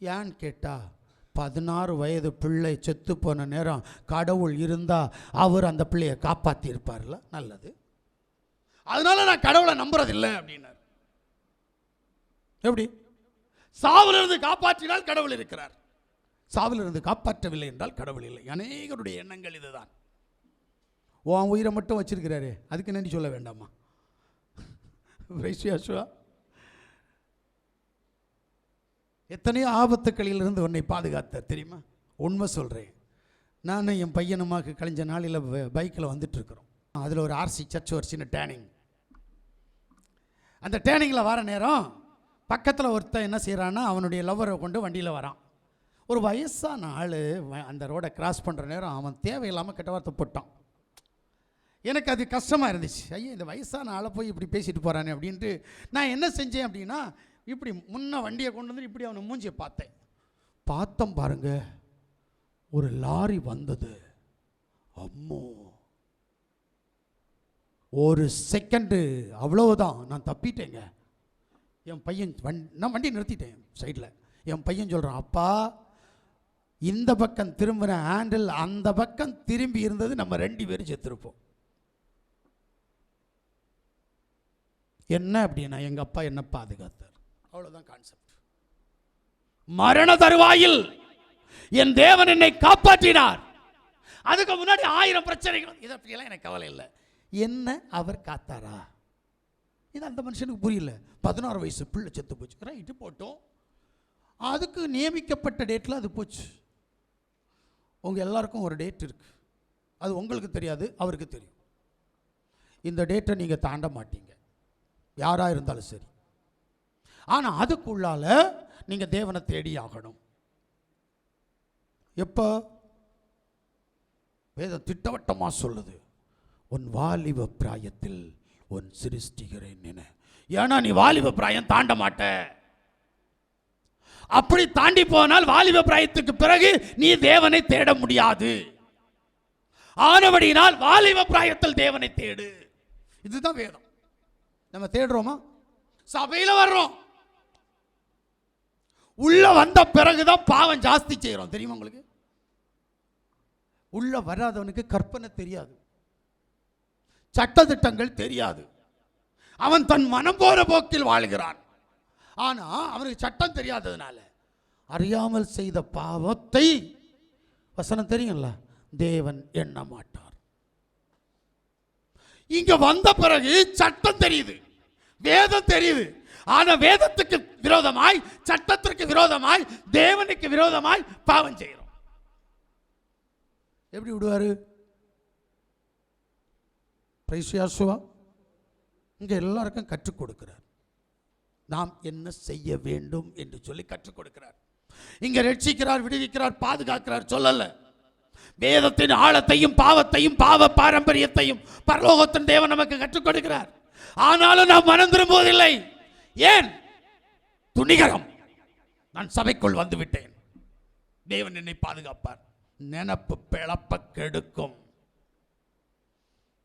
ஏன்னு கேட்டா 16 வயது பிள்ளை செத்து போன நேரம் கடவுள் இருந்தா அவர் அந்த பிள்ளையை காப்பாற்றி இருப்பார்ல, நல்லது. அதனால நான் கடவுளை நம்புறதில்லை அப்படின்னார். எப்படி? சாவிலிருந்து காப்பாற்றினால் கடவுள் இருக்கிறார், சாவிலிருந்து காப்பாற்றவில்லை என்றால் கடவுள் இல்லை. அநேகருடைய எண்ணங்கள் இதுதான். உன் உயிரை மட்டும் வச்சிருக்கிறாரு, அதுக்கு நன்றி சொல்ல வேண்டாமா? எத்தனையோ ஆபத்துக்களிலிருந்து உன்னை பாதுகாத்தார் தெரியுமா? உண்மை சொல்கிறேன். நானும் என் பையனுமாக கழிஞ்ச நாளில் பைக்கில் வந்துட்டுருக்குறோம். அதில் ஒரு ஆர்சி சர்ச் ஒரு சின்ன டேனிங். அந்த டேனிங்கில் வர நேரம் பக்கத்தில் ஒருத்தன் என்ன செய்கிறான்னா, அவனுடைய லவ்வரை கொண்டு வண்டியில் வரான். ஒரு வயசான ஆள் அந்த ரோடை கிராஸ் பண்ணுற நேரம் அவன் தேவையில்லாமல் கெட்ட வார்த்தை போட்டான். எனக்கு அது கஷ்டமாக இருந்துச்சு. ஐயா, இந்த வயசான ஆளை போய் இப்படி பேசிட்டு போகிறானே அப்படின்ட்டு நான் என்ன செஞ்சேன் அப்படின்னா, இப்படி முன்ன வண்டியை கொண்டு வந்து இப்படி அவனை மூஞ்சியை பார்த்தேன் பாருங்க, ஒரு லாரி வந்தது. அம்மோ, ஒரு செகண்டு, அவ்வளவுதான், நான் தப்பிட்டேங்க. என் பையன் நான் வண்டி நிறுத்திட்டேன் சைடில். என் பையன் சொல்கிறான், அப்பா இந்த பக்கம் திரும்பின ஹேண்டில் அந்த பக்கம் திரும்பி இருந்தது, நம்ம 2 பேரும் செத்துருப்போம். என்ன அப்படின்னா, எங்கள் அப்பா என்ன பாதுகாத்தார், அவ்வளோதான் கான்செப்ட். மரண தருவாயில் என் தேவன் என்னை காப்பாற்றினார். அதுக்கு முன்னாடி 1000 பிரச்சனைகள், இதை பற்றியெல்லாம் எனக்கு கவலை இல்லை. என்ன அவர் காத்தாரா? இது அந்த மனுஷனுக்கு புரியல. 16 வயசு பிள்ளை செத்து போச்சு, ரைட்டு போட்டோம். அதுக்கு நியமிக்கப்பட்ட டேட்டில் அது போச்சு. உங்கள் எல்லாருக்கும் ஒரு டேட் இருக்குது, அது உங்களுக்கு தெரியாது, அவருக்கு தெரியும். இந்த டேட்டை நீங்கள் தாண்ட மாட்டீங்க, யாராக இருந்தாலும் சரி. ஆனால் அதுக்குள்ளால நீங்கள் தேவனை தேடி ஆகணும். எப்போ? வேதம் திட்டவட்டமாக சொல்லுது, உன் வாலிப பிராயத்தில் உன் சிருஷ்டிகிறேன் என. ஏன்னா நீ வாலிப பிராயம் தாண்ட மாட்ட. அப்படி தாண்டி போனால் வாலிப பிராயத்துக்கு பிறகு நீ தேவனை தேட முடியாது. ஆனபடியினால் வாலிப பிராயத்தில் தேவனை தேடு. இதுதான் வேதம். நம்ம தேடுறோமா? சபையில வர்றோம், உள்ள வந்த பிறகுதான் பாவம் ஜாஸ்தி செய்யறோம், தெரியுமா உங்களுக்கு? உள்ள வராதவனுக்கு கற்பனை தெரியாது, சட்டதிட்டங்கள் தெரியாது. அவன் தன் மனம் போற போக்கில் வாழ்கிறான். ஆனா அவனுக்கு சட்டம் தெரியாததுனால அறியாமல் செய்த பாவத்தை, வசனம் தெரியுங்களா, தேவன் எண்ண மாட்டார். இங்க வந்த பிறகு சட்டம் தெரியுது, வேதம் தெரியுது. ஆனா வேதத்துக்கு விரோதமாய், சட்டத்திற்கு விரோதமாய், தேவனுக்கு விரோதமாய் பாவம் செய்யறோம். எப்படி விடுவாரு? இங்க எல்லாருக்கும் கற்றுக் கொடுக்கிறார், நாம் என்ன செய்ய வேண்டும் என்று சொல்லி கற்றுக் கொடுக்கிறார். இங்க ரட்சிக்கிறார், விடுவிக்கிறார், பாதுகாக்கிறார் சொல்லல. வேதத்தின் ஆழத்தையும் பாவத்தையும் பாவ பாரம்பரியத்தையும் பரலோகத்தின் தேவன் நமக்கு கற்றுக் கொடுக்கிறார். ஆனாலும் நாம் மனம் திரும்புவதில்லை. ஏன்? துணிகரம். நான் சபைக்குள் வந்து விட்டேன், தேவன் என்னை பாதுகாப்பார். நினப்பு பிளப்ப கெடுக்கும்.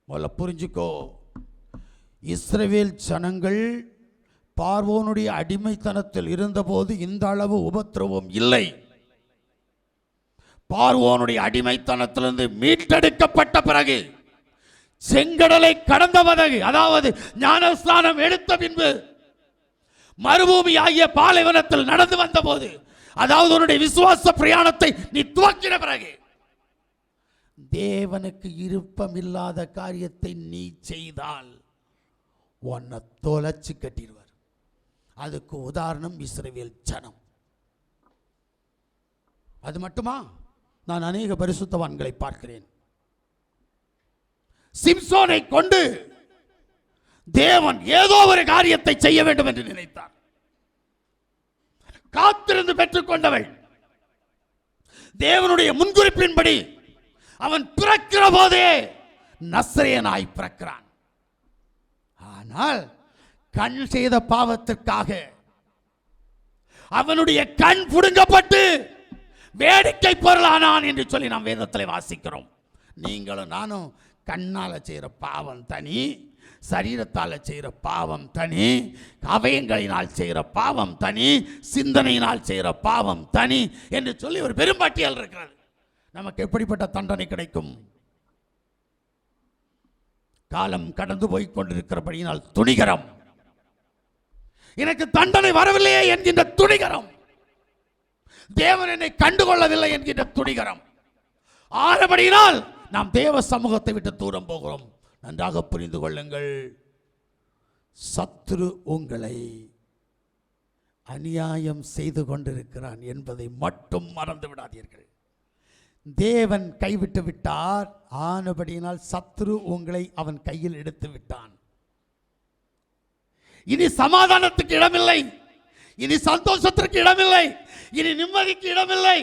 முதல்ல புரிஞ்சுக்கோ, இஸ்ரவேல் ஜனங்கள் பார்வோனுடைய அடிமைத்தனத்தில் இருந்தபோது இந்த அளவு உபத்திரவம் இல்லை. பார்வோனுடைய அடிமைத்தனத்திலிருந்து மீட்டெடுக்கப்பட்ட பிறகு, செங்கடலை கடந்த பிறகு, அதாவது ஞானஸ்நானம் எடுத்த பின்பு, மறுபூமி ஆகிய பாலைவனத்தில் நடந்து வந்த போது, அதாவது உன்னுடைய விசுவாச பிரயாணத்தை நீ துவக்கின பிறகு, தேவனுக்கு விருப்பமில்லாத காரியத்தை நீ செய்தால் உன்னை தொலைச்சு கட்டிடுவார். அதுக்கு உதாரணம் இஸ்ரவேல் ஜனம். அது மட்டுமா? நான் அநேக பரிசுத்தவான்களை பார்க்கிறேன். சிம்சோனை கொண்டு தேவன் ஏதோ ஒரு காரியத்தை செய்ய வேண்டும் என்று நினைத்தார். காத்திருந்து பெற்றுக் கொண்டவள் தேவனுடைய முன்குறிப்பின்படி அவன் பிறக்கிற போதே நசரேயனாய் பிறக்கிறான். ஆனால் கண் செய்த பாவத்திற்காக அவனுடைய கண் புடுங்கப்பட்டு வேடிக்கை பொருளானான் என்று சொல்லி நாம் வேதத்தில் வாசிக்கிறோம். நீங்களும் நானும் கண்ணால செய்கிற பாவம் தனி, சரீரத்தால் செய்கிற பாவம் தனி, அவயங்களினால் செய்கிற பாவம் தனி, சிந்தனையினால் செய்கிற பாவம் தனி என்று சொல்லி ஒரு பெரும்பாட்டியல் இருக்கிறது. நமக்கு எப்படிப்பட்ட தண்டனை கிடைக்கும்? காலம் கடந்து போய் கொண்டிருக்கிறபடியினால் துணிகரம், எனக்கு தண்டனை வரவில்லையே என்கின்ற துணிகரம், தேவன் என்னை கண்டுகொள்ளவில்லை என்கின்ற துணிகரம். ஆனபடியினால் நாம் தேவ சமூகத்தை விட்டு தூரம் போகிறோம். நன்றாக புரிந்து கொள்ளுங்கள், சத்துரு உங்களை அநியாயம் செய்து கொண்டிருக்கிறான் என்பதை மட்டும் மறந்து விடாதீர்கள். தேவன் கைவிட்டு விட்டார், ஆனபடியினால் சத்துரு உங்களை அவன் கையில் எடுத்து விட்டான். இனி சமாதானத்துக்கு இடமில்லை, இனி சந்தோஷத்திற்கு இடமில்லை, இனி நிம்மதிக்கு இடமில்லை,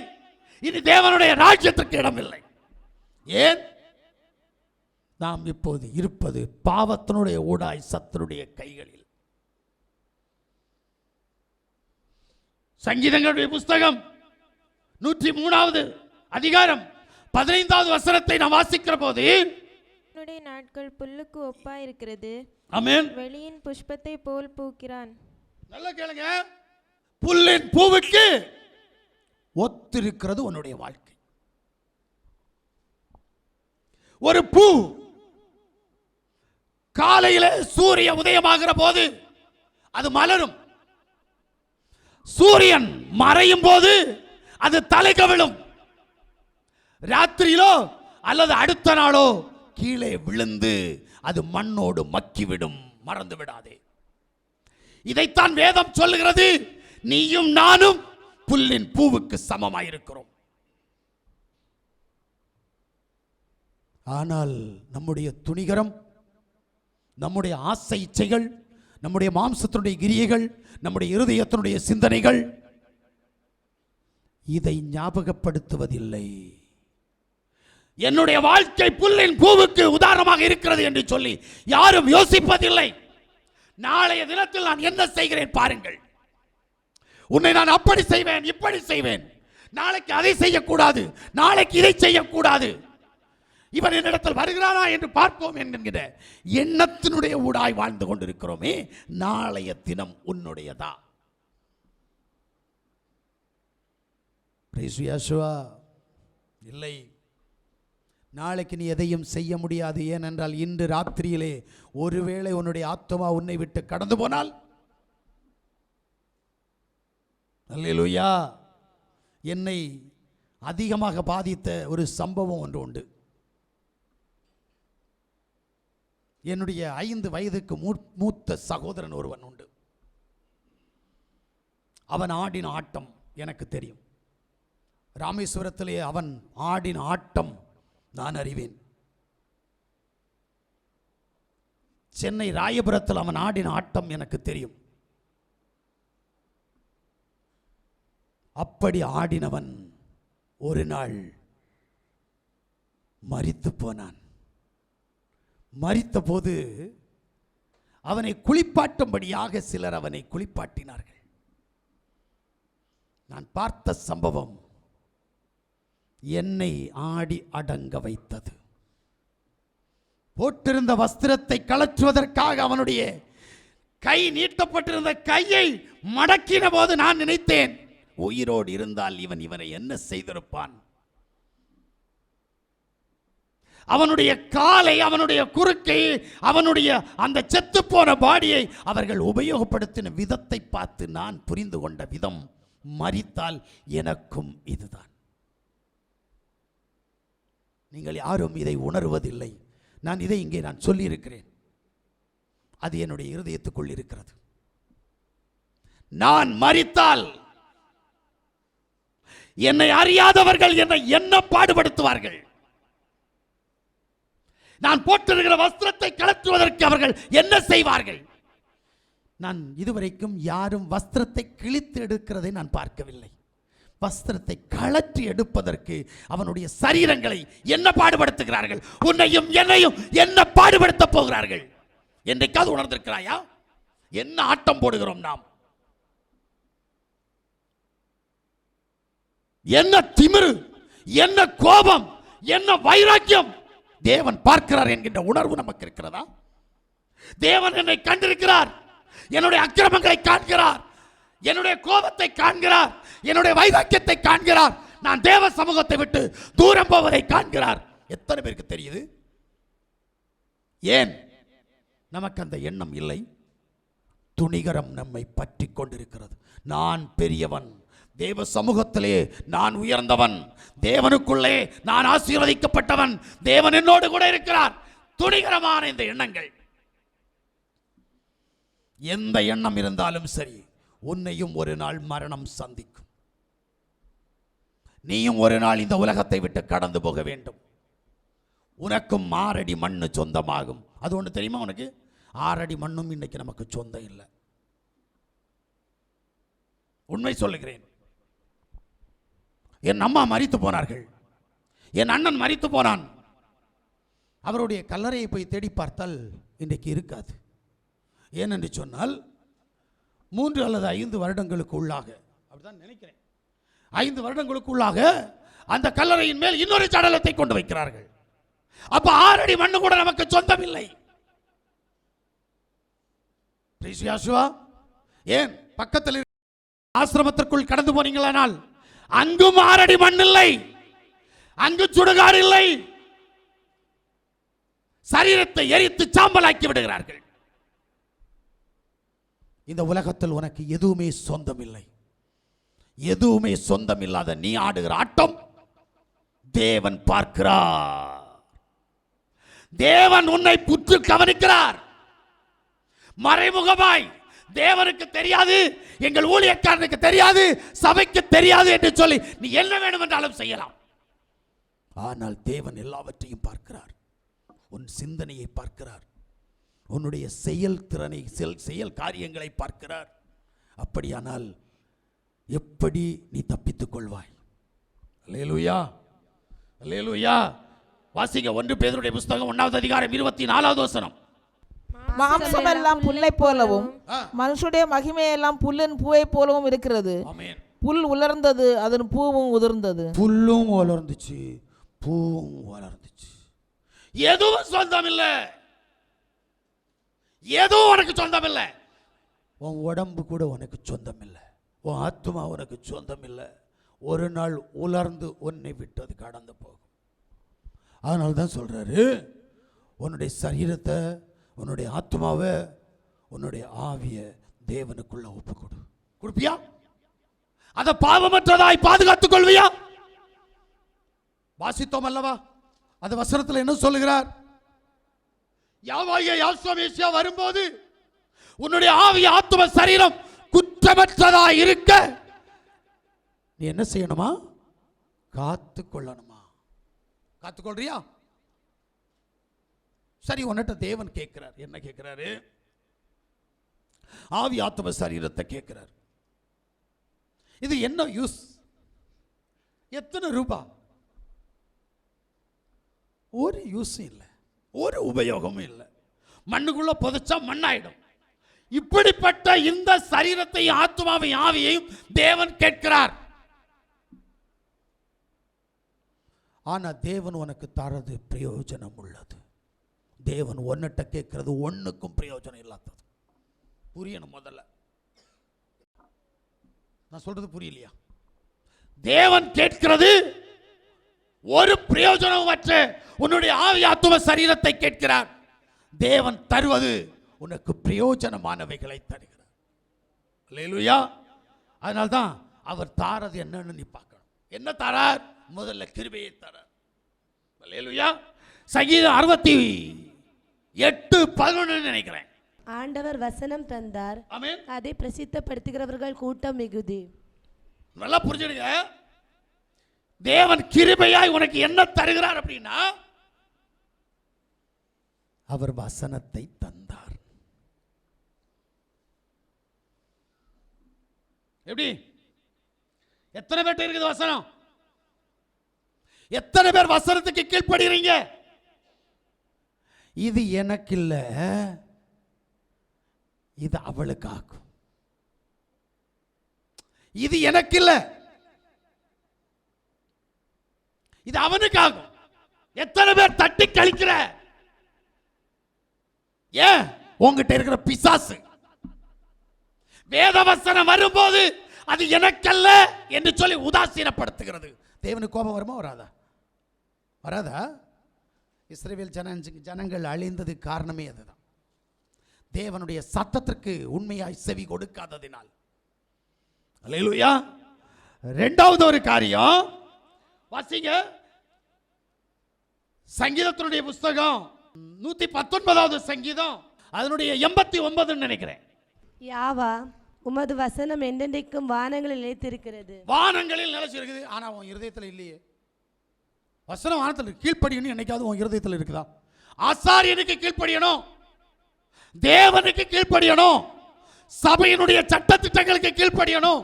இனி தேவனுடைய ராஜ்யத்திற்கு இடமில்லை. ஏன்? நாம் இப்போது இருப்பது பாவத்தினுடைய ஊடாய் சத்துருடைய கைகளில். சங்கீதங்களுடைய புஸ்தகம் 103வது அதிகாரம் 15வது வசனத்தை நாம் வாசிக்கிற போது, என்னுடைய நாட்கள் புல்லுக்கு ஒப்பாயிருக்கிறது, ஆமென், வெளியின் புஷ்பத்தை போல் பூக்கிறான். நல்லா கேளுங்க, புல்லின் பூவுக்கு ஒத்திருக்கிறது உன்னுடைய வாழ்க்கை. ஒரு பூ காலையில சூரிய உதயமாகிற போது அது மலரும், சூரியன் மறையும் போது அது தலை கவிழும், ராத்திரியிலோ அல்லது அடுத்த நாளோ கீழே விழுந்து அது மண்ணோடு மக்கிவிடும். மறந்து விடாதே, இதைத்தான் வேதம் சொல்லுகிறது. நீயும் நானும் புல்லின் பூவுக்கு சமமாயிருக்கிறோம். ஆனால் நம்முடைய துணிகரம், நம்முடைய ஆசை இச்சைகள், நம்முடைய மாம்சத்தினுடைய கிரியைகள், நம்முடைய இருதயத்தினுடைய சிந்தனைகள் இதை ஞாபகப்படுத்துவதில்லை. என்னுடைய வாழ்க்கை புல்லின் பூவுக்கு உதாரணமாக இருக்கிறது என்று சொல்லி யாரும் யோசிப்பதில்லை. நாளைய தினத்தில் நான் என்ன செய்கிறேன் பாருங்கள். உன்னை நான் அப்படி செய்வேன், இப்படி செய்வேன், நாளைக்கு அதை செய்யக்கூடாது, நாளைக்கு இதை செய்யக்கூடாது, இவன் என்னிடத்தில் வருகிறானா என்று பார்ப்போம் என்கிற எண்ணத்தினுடைய ஊடாய் வாழ்ந்து கொண்டிருக்கிறோமே. நாளைய தினம் உன்னுடையதா? இல்லை, நாளைக்கு நீ எதையும் செய்ய முடியாது. ஏனென்றால் இன்று ராத்திரியிலே ஒருவேளை உன்னுடைய ஆத்துமா உன்னை விட்டு கடந்து போனால், அல்லேலூயா, என்னை அதிகமாக பாதித்த ஒரு சம்பவம் ஒன்று உண்டு. என்னுடைய 5 வயதுக்கு மூத்த சகோதரன் ஒருவன் உண்டு. அவன் ஆடின ஆட்டம் எனக்கு தெரியும். ராமேஸ்வரத்திலே அவன் ஆடின ஆட்டம் நான் அறிவேன். சென்னை ராயபுரத்தில் அவன் ஆடின ஆட்டம் எனக்கு தெரியும். அப்படி ஆடினவன் ஒரு நாள் மரித்து போனான். மரித்த போது அவனை குளிப்பாட்டும்படியாக சிலர் அவனை குளிப்பாட்டினார்கள். நான் பார்த்த சம்பவம் என்னை ஆடி அடங்க வைத்தது. போட்டிருந்த வஸ்திரத்தை கழற்றுவதற்காக அவனுடைய கை நீட்டப்பட்டிருந்த கையை மடக்கின போது நான் நினைத்தேன், உயிரோடு இருந்தால் இவனை என்ன செய்திருப்பான்? அவனுடைய காலை, அவனுடைய குறுக்கை, அவனுடைய அந்த செத்து போன பாடியை அவர்கள் உபயோகப்படுத்தின விதத்தை பார்த்து நான் புரிந்து கொண்ட விதம், மரித்தால் எனக்கும் இதுதான். நீங்கள் யாரும் இதை உணர்வதில்லை. நான் இதை இங்கே நான் சொல்லியிருக்கிறேன். அது என்னுடைய இருதயத்துக்குள் இருக்கிறது. நான் மரித்தால் என்னை அறியாதவர்கள் என்னை என்ன பாடுபடுத்துவார்கள்? நான் போட்டிருக்கிற வஸ்திரத்தை கழற்றுவதற்கு அவர்கள் என்ன செய்வார்கள்? நான் இதுவரைக்கும் யாரும் வஸ்திரத்தை கிழித்து எடுக்கிறதை நான் பார்க்கவில்லை. வஸ்திரத்தை கழற்றி எடுப்பதற்கு அவனுடைய சரீரங்களை என்ன பாடுபடுத்துகிறார்கள்? உன்னையும் என்னையும் என்ன பாடுபடுத்த போகிறார்கள்? என்றைக்காவது உணர்ந்திருக்கிறாயா? என்ன ஆட்டம் போடுகிறோம் நாம்? என்ன திமிரு, என்ன கோபம், என்ன வைராக்கியம் தேவன் பார்க்கிறார் என்கின்ற உணர்வு நமக்கு இருக்கிறதா? தேவன் என்னை கண்டிருக்கிறார், என்னுடைய அக்கிரமங்களை காண்கிறார், என்னுடைய கோபத்தை காண்கிறார், என்னுடைய வைராக்கியத்தை காண்கிறார், நான் தேவ சமூகத்தை விட்டு தூரம் போவதை காண்கிறார். எத்தனை பேருக்கு தெரியுது? ஏன் நமக்கு அந்த எண்ணம் இல்லை? துணிகரம் நம்மை பற்றி கொண்டிருக்கிறது. நான் பெரியவன், தேவ சமூகத்திலே நான் உயர்ந்தவன், தேவனுக்குள்ளே நான் ஆசீர்வதிக்கப்பட்டவன், தேவன் என்னோடு கூட இருக்கிறார். துணிகரமான இந்த எண்ணங்கள், எந்த எண்ணம் இருந்தாலும் சரி, உன்னையும் ஒரு நாள் மரணம் சந்திக்கும். நீயும் ஒரு நாள் இந்த உலகத்தை விட்டு கடந்து போக வேண்டும். உனக்கும் 6 அடி மண்ணு சொந்தமாகும். அது ஒன்று தெரியுமா உனக்கு? 6 அடி மண்ணும் இன்னைக்கு நமக்கு சொந்தம் இல்லை. உண்மை சொல்லுகிறேன். என் அம்மா மரித்து போனார்கள், என் அண்ணன் மரித்து போனான். அவருடைய கல்லறையை போய் தேடி பார்த்தால் இன்றைக்கு இருக்காது. ஏனென்று சொன்னால் 3 அல்லது 5 வருடங்களுக்கு உள்ளாக, அப்படிதான் நினைக்கிறேன், 5 வருடங்களுக்கு உள்ளாக அந்த கல்லறையின் மேல் இன்னொரு சடலத்தை கொண்டு வைக்கிறார்கள். அப்ப 6 அடி மண்ணு கூட நமக்கு சொந்தம் இல்லை. ஏன் பக்கத்தில் ஆசிரமத்திற்குள் கடந்து போனீங்களானால் அங்கும் 6 அடி மண் இல்லை, அங்கு சுடுகாடு இல்லை. சரீரத்தை எரித்து சாம்பலாக்கி விடுகிறார்கள். இந்த உலகத்தில் உனக்கு எதுவுமே சொந்தம் இல்லை. எதுவுமே சொந்தம் இல்லாத நீ ஆடுகிற ஆட்டம் தேவன் பார்க்கிறார். தேவன் உன்னை புற்று கவனிக்கிறார். மறைமுகமாய் தேவனுக்கு தெரியாது, எங்கள் ஊழியக்காரனுக்கு தெரியாது, சபைக்கு தெரியாது என்று சொல்லி நீ என்ன வேண்டும் என்றாலும் செய்யலாம். ஆனால் தேவன் எல்லாவற்றையும் பார்க்கிறார். உன் சிந்தனையை பார்க்கிறார், உன்னுடைய செயல் திறனை, செயல் காரியங்களை பார்க்கிறார். அப்படியானால் எப்படி நீ தப்பித்துக் கொள்வாய்? அல்லேலூயா, அல்லேலூயா. வாசிங்க 1 பேதுருடைய புத்தகம் 1வது அதிகாரம் 24வது வசனம். மாம்சம் எல்லாம் புல்லை போலவும் மனுஷனுடைய மகிமையெல்லாம் புல்லின் பூவை போலவும் இருக்கிறது. புல் உலர்ந்தது, அதன் பூவும் உதிர்ந்தது. புல்லும் உலர்ந்துச்சு, பூவும் உலர்ந்துச்சு. எதுவும் சொந்தம் இல்லை, எதுவும் உனக்கு சொந்தம் இல்லை. உன் உடம்பு கூட உனக்கு சொந்தம் இல்லை, உன் ஆத்மா உனக்கு சொந்தம் இல்லை. ஒரு நாள் உலர்ந்து உன்னை விட்டு அது கடந்து போகும். அதனால தான் சொல்றாரு, உன்னுடைய சரீரத்தை, உன்னுடைய ஆத்மாவை, உன்னுடைய ஆவியை தேவனுக்குள்ள ஒப்பு கொடுப்பியா? அதை பாவமற்றதாய் பாதுகாத்துக் கொள்வியா? வாசித்தோம் அல்லவா? அந்த வசனத்தில் என்ன சொல்லுகிறார்? யாவாகிய யாசுவ மேசியா வரும்போது உன்னுடைய ஆவி, ஆத்ம, சரீரம் குற்றமற்றதாய் இருக்க நீ என்ன செய்யணுமா? காத்துக்கொள்ளணுமா? காத்துக்கொள்றியா? சரி, உன்னிட்ட தேவன் கேட்கிறார். என்ன கேட்கிறாரு? ஆவி, ஆத்ம, சரீரத்தை கேட்கிறார். இது என்ன யூஸ்? எத்தனை ரூபாய்? ஒரு யூஸ் இல்லை, ஒரு உபயோகமும் இல்லை. மண்ணுக்குள்ள புதைச்சா மண்ணாயிடும். இப்படிப்பட்ட இந்த சரீரத்தையும் ஆத்மாவையும் ஆவியையும் தேவன் கேட்கிறார். ஆனா தேவன் உனக்கு தரது பிரயோஜனம் உள்ளது. தேவன் ஒன்னிட்ட கேட்கிறது ஒன்னுக்கும் பிரயோஜனம் இல்லாதது. புரியணும் முதல்ல. நான் சொல்றது புரியலையா? தேவன் கேட்கிறது ஒரு பிரயோஜனமற்ற உன்னுடைய ஆவி, ஆத்தும, சரீரத்தை கேட்கிறார். தேவன் தருவது உனக்கு பிரயோஜனமானவைகளை தருகிறார். அல்லேலூயா. அதனால்தான் அவர் தாரது என்னன்னு நீ பார்க்கணும். என்ன தரார்? முதல்ல கிருபையை தரார். அல்லேலூயா. சங்கீதம் 68:11 நினைக்கிறேன். ஆண்டவர் வசனம் தந்தார், ஆமென். அதை பிரசித்தப்படுத்துகிறவர்கள் கூட்டம் மிகுதி. நல்லா புரிஞ்சுடுங்க. தேவன் கிருபையாய் உனக்கு என்ன தருகிறார் அப்படின்னா, அவர் வசனத்தை தந்தார். எப்படி? எத்தனை பேர் இருக்குது வசனம்? எத்தனை பேர் வசனத்துக்கு கீழ்ப்படுகிறீங்க? இது எனக்கு இல்ல, இது அவளுக்காகும். இது எனக்கு இல்ல, இது அவனுக்காகும். எத்தனை பேர் தட்டி கழிக்கிற? ஏன்? உங்ககிட்ட இருக்கிற பிசாசு. வேதவசனம் வரும்போது அது எனக்கல்ல என்று சொல்லி உதாசீனப்படுத்துகிறது. தேவனுக்கு கோபம் வருமா வராதா? வராதா? இஸ்ரவேல் ஜனங்கள் அழிந்தது காரணமே அதுதான். தேவனுடைய சத்தத்திற்கு உண்மையாய் செவி கொடுக்காததினால். அல்லேலூயா. இரண்டாவது ஒரு காரியம் வாசிங்க, சங்கீதத்தினுடைய புஸ்தகம் 119வது சங்கீதம் அதனுடைய 89 நினைக்கிறேன். யாவா உமது வசனம் என்றென்றைக்கும் வானங்களில் நிலைத்திருக்கிறது. வானங்களில் நிலைச்சிருக்குது, ஆனா உன் இருதயத்தில் இல்லையே. வசனம் வானத்தில் கீழ்ப்படியணும் என்னைக்காவது உன் இருதயத்தில் இருக்குதா? ஆசாரியனுக்கு கீழ்ப்படியணும், தேவனுக்கு கீழ்ப்படியணும், சபையினுடைய சட்ட திட்டங்களுக்கு கீழ்ப்படியணும்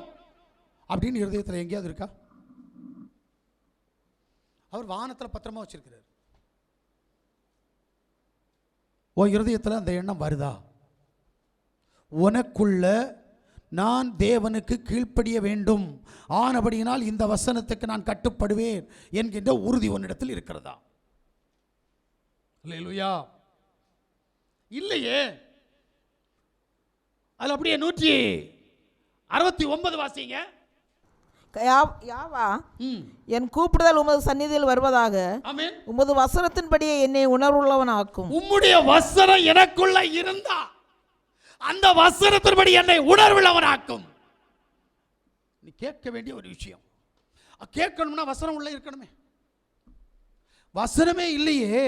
அப்படின்னு இருதயத்தில் எங்கேயாவது இருக்கா? அவர் வானத்தில் பத்திரமா வச்சிருக்கிறார். உன் இருதயத்தில் அந்த எண்ணம் வருதா? உனக்குள்ள நான் தேவனுக்கு கீழ்ப்படிய வேண்டும், ஆனபடியினால் இந்த வசனத்துக்கு நான் கட்டுப்படுவேன் என்கின்ற உறுதி உன்னிடத்தில் இருக்கிறதா? அல்லேலூயா. இல்லையே. அது அப்படியே 169 வாசிங்க. யாவா என் கூப்பிடுதல் உமது சந்நிதியில் வருவதாக, ஆமென். உமது வசனத்தின்படியே என்னை உணர்வுள்ளவனாக்கும். உம்முடைய வசனம் எனக்குள்ள இருந்தா அந்த வசனத்தின்படி என்னை உணர்வுள்ளவனாக்கும். நீ கேட்க வேண்டிய ஒரு விஷயம். கேட்கணும்னா வசனம் உள்ள இருக்கணுமே. வசனமே இல்லையே.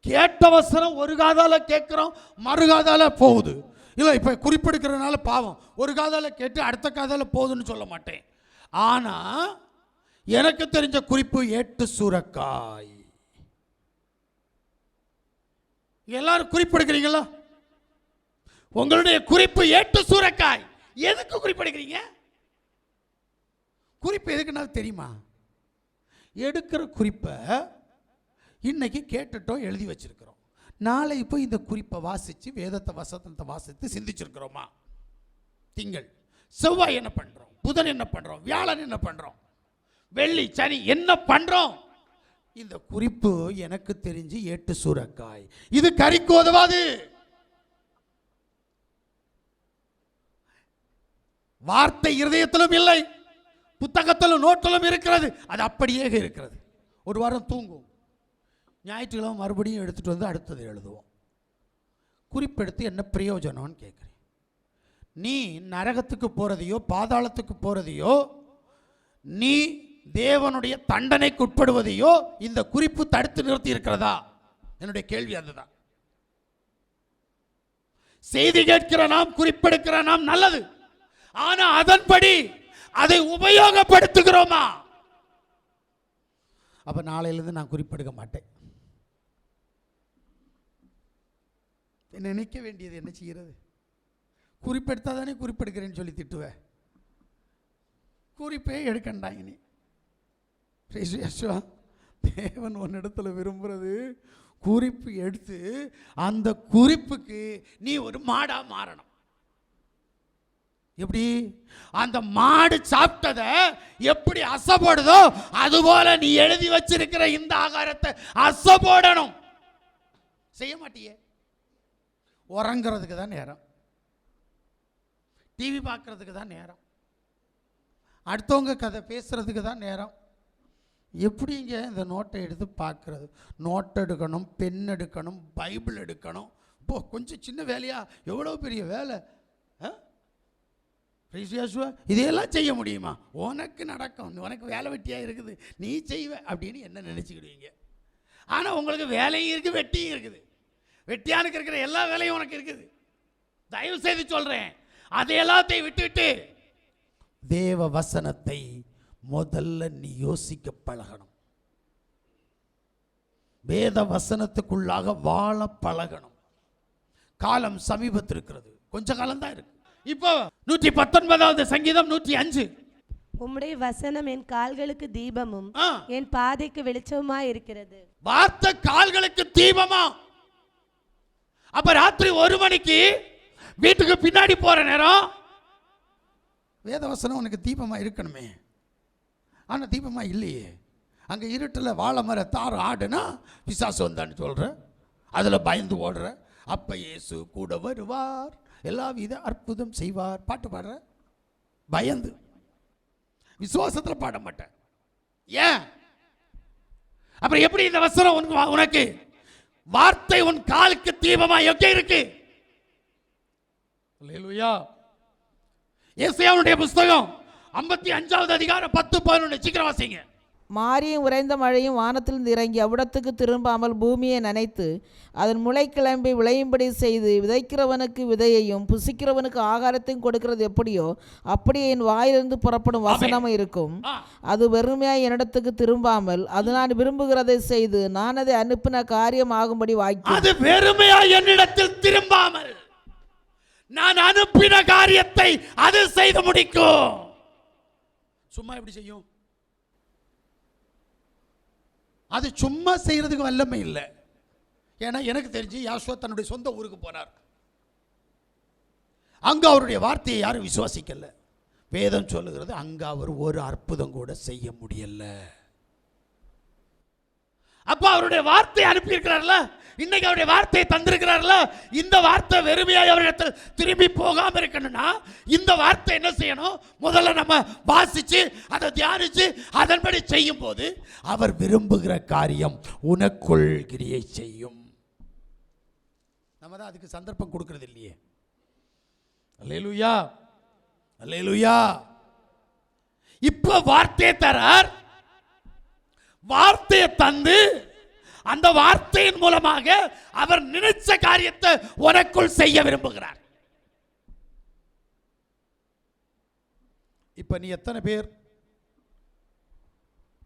கேட்ட வசனம் ஒரு காதால கேட்கிறோம், மறுகாதால போகுது. இல்லை, இப்போ குறிப்பெடுக்கிறதுனால பாவம், ஒரு காதால கேட்டு அடுத்த காதால போகுதுன்னு சொல்ல மாட்டேன். ஆனா எனக்கு தெரிஞ்ச குறிப்பு ஏட்டு சூரக்காய். எல்லாரும் குறிப்பெடுக்கிறீங்களா? உங்களுடைய குறிப்பு ஏட்டு சூரக்காய். எதுக்கு குறிப்பெடுக்கிறீங்க? குறிப்பு எதுக்குன்னா தெரியுமா? எடுக்கிற குறிப்பை இன்னைக்கு கேட்டுட்டோம், எழுதி வச்சிருக்கிறோம். நாளை இப்போ இந்த குறிப்பை வாசித்து வேதத்தை வசனத்தை வாசித்து சிந்திச்சிருக்கிறோமா? திங்கள் செவ்வாய் என்ன பண்ணுறோம், புதன் என்ன பண்ணுறோம், வியாழன் என்ன பண்ணுறோம், வெள்ளி சனி என்ன பண்ணுறோம்? இந்த குறிப்பு எனக்கு தெரிஞ்சு ஏட்டு சூரக்காய். இது கறிக்கு உதவாது. வார்த்தை இருதயத்திலும் இல்லை, புத்தகத்திலும் நோட்டிலும் இருக்கிறது. அது அப்படியே இருக்கிறது. ஒரு வாரம் தூங்கும், ஞாயிற்றுக்கிழமை மறுபடியும் எடுத்துட்டு வந்து அடுத்தது எழுதுவோம். குறிப்பெடுத்து என்ன பிரயோஜனம்னு கேட்குறேன். நீ நரகத்துக்கு போறதையோ பாதாளத்துக்கு போறதையோ, நீ தேவனுடைய தண்டனைக்கு உட்படுவதையோ இந்த குறிப்பு தடுத்து நிறுத்தி இருக்கிறதா? என்னுடைய கேள்வி அதுதான். செய்தி கேட்கிற நாம், குறிப்பெடுக்கிற நாம் நல்லது. ஆனா அதன்படி அதை உபயோகப்படுத்துகிறோமா? அப்ப நாளையிலிருந்து நான் குறிப்பெடுக்க மாட்டேன். நினைக்க வேண்டியது என்ன செய்கிறது? குறிப்பெடுத்தா தானே குறிப்பெடுக்கிறேன்னு சொல்லி திட்டுவேன். குறிப்பே எடுக்கண்டாங்க. நீ தேவன் உன்னிடத்துல விரும்புறது குறிப்பு எடுத்து அந்த குறிப்புக்கு நீ ஒரு மாடா மாறணும். எப்படி? அந்த மாடு சாப்பிட்டதை எப்படி அசைப்படுதோ அதுபோல நீ எழுதி வச்சிருக்கிற இந்த ஆகாரத்தை அசைப்போடணும். செய்ய மாட்டியே. உறங்கிறதுக்கு தான் நேரம், டிவி பார்க்கறதுக்கு தான் நேரம், அடுத்தவங்க கதை பேசுறதுக்கு தான் நேரம். எப்படிங்க இந்த நோட்டை எடுத்து பார்க்கறது? நோட் எடுக்கணும், பென் எடுக்கணும், பைபிள் எடுக்கணும். இப்போ கொஞ்சம் சின்ன வேலையா? எவ்வளோ பெரிய வேலை! இதையெல்லாம் செய்ய முடியுமா? உனக்கு நடக்கும், உனக்கு வேலை வெட்டியாக இருக்குது, நீ செய்வ அப்படின்னு என்ன நினச்சிக்கிடுவீங்க. ஆனால் உங்களுக்கு வேலையும் இருக்குது, வெட்டியும் இருக்குது. வெட்டியானுக்கு இருக்கிற எல்லா வேலையும் உனக்கு இருக்குது. தயவு செய்து சொல்கிறேன், அதை எல்லாத்தையும் விட்டுவிட்டு தேவ வசனத்தை முதல்ல நீ யோசிக்க பழகணும். வேத வசனத்துக்குள்ளாக வாழ பழகணும். காலம் சமீபத்திருக்கிறது, கொஞ்ச காலம்தான் இருக்கு. இப்போ 119வது சங்கீதம் 105. உம்முடைய வசனம் என் கால்களுக்கு தீபமும் என் பாதைக்கு வெளிச்சமா இருக்கிறது. வார்த்தை கால்களுக்கு தீபமா? அப்ப ராத்திரி 1 மணிக்கு வீட்டுக்கு பின்னாடி போற நேரம் வேதவசனம் உனக்கு தீபமா இருக்கணுமே. ஆனா தீபமா இல்லையே. அங்க இருட்டில் வாழை மர தார் ஆடுனா பிசாசு வந்தான்னு சொல்ற, அதுல பயந்து ஓடுற, அப்ப இயேசு கூட வருவார், எல்லா வித அற்புதம் செய்வார். பாட்டு பாடுற பயந்து, விசுவாசத்தில் பாட மாட்டேன். ஏன்? அப்புறம் எப்படி இந்த வசனம் உனக்கு வார்த்தை உன் காலுக்கு தீபமா எங்கே இருக்கு? அல்லேலூயா. ஏசாயாவுடைய புஸ்தகம் 55வது அதிகாரம் 10-11 சீக்கிரம் வாசிங்க. மாரியும் உறைந்த மழையும் வானத்திலிருந்து இறங்கி அவ்விடத்துக்கு திரும்பாமல் பூமியை நனைத்து அதன் முளை கிளம்பி விளையும்படி செய்து விதைக்கிறவனுக்கு விதையையும் புசிக்கிறவனுக்கு ஆகாரத்தையும் கொடுக்கிறது எப்படியோ அப்படியே என் வாயிலிருந்து புறப்படும் வசனமும் இருக்கும். அது வெறுமையாய் என்னிடத்துக்கு திரும்பாமல் அது நான் விரும்புகிறதை செய்து நான் அதை அனுப்பின காரியம் ஆகும்படி வாய்க்கும். அது வெறுமையாய் என்னிடத்தில் திரும்பாமல் நான் அனுப்பின காரியத்தை அது செய்து முடிக்கும். சும்மா எப்படி செய்யும்? அது சும்மா செய்யறதுக்கு வல்லமை இல்லை. ஏன்னா எனக்கு தெரிஞ்சு யாசுவா தன்னுடைய சொந்த ஊருக்கு போனார். அங்க அவருடைய வார்த்தையை யாரும் விசுவாசிக்கல. வேதம் சொல்லுகிறது அங்க அவர் ஒரு அற்புதம் கூட செய்ய முடியல. அப்ப அவருடைய வார்த்தையை அனுப்பியிருக்கிறார்ல, இன்னைக்கு அவருடைய வார்த்தையை தந்திருக்கிறார்ல, இந்த வார்த்தை வெறுமையாய் அவரிடத்தில் திரும்பி போகாம இருக்கணும்னா இந்த வார்த்தை என்ன செய்யணும்? முதல்ல நம்ம வாசிச்சு அதை தியானிச்சு அதன்படி செய்யும் போது அவர் விரும்புகிற காரியம் உனக்குள் கிரியை செய்யும். நம்ம தான் அதுக்கு சந்தர்ப்பம் கொடுக்கிறது இல்லையே. அல்லேலூயா, அல்லேலூயா. இப்ப வார்த்தையை தரார், வார்த்தையை தந்து அந்த வார்த்தையின் மூலமாக அவர் நினைச்ச காரியத்தை உனக்குள் செய்ய விரும்புகிறார். இப்ப நீ எத்தனை பேர்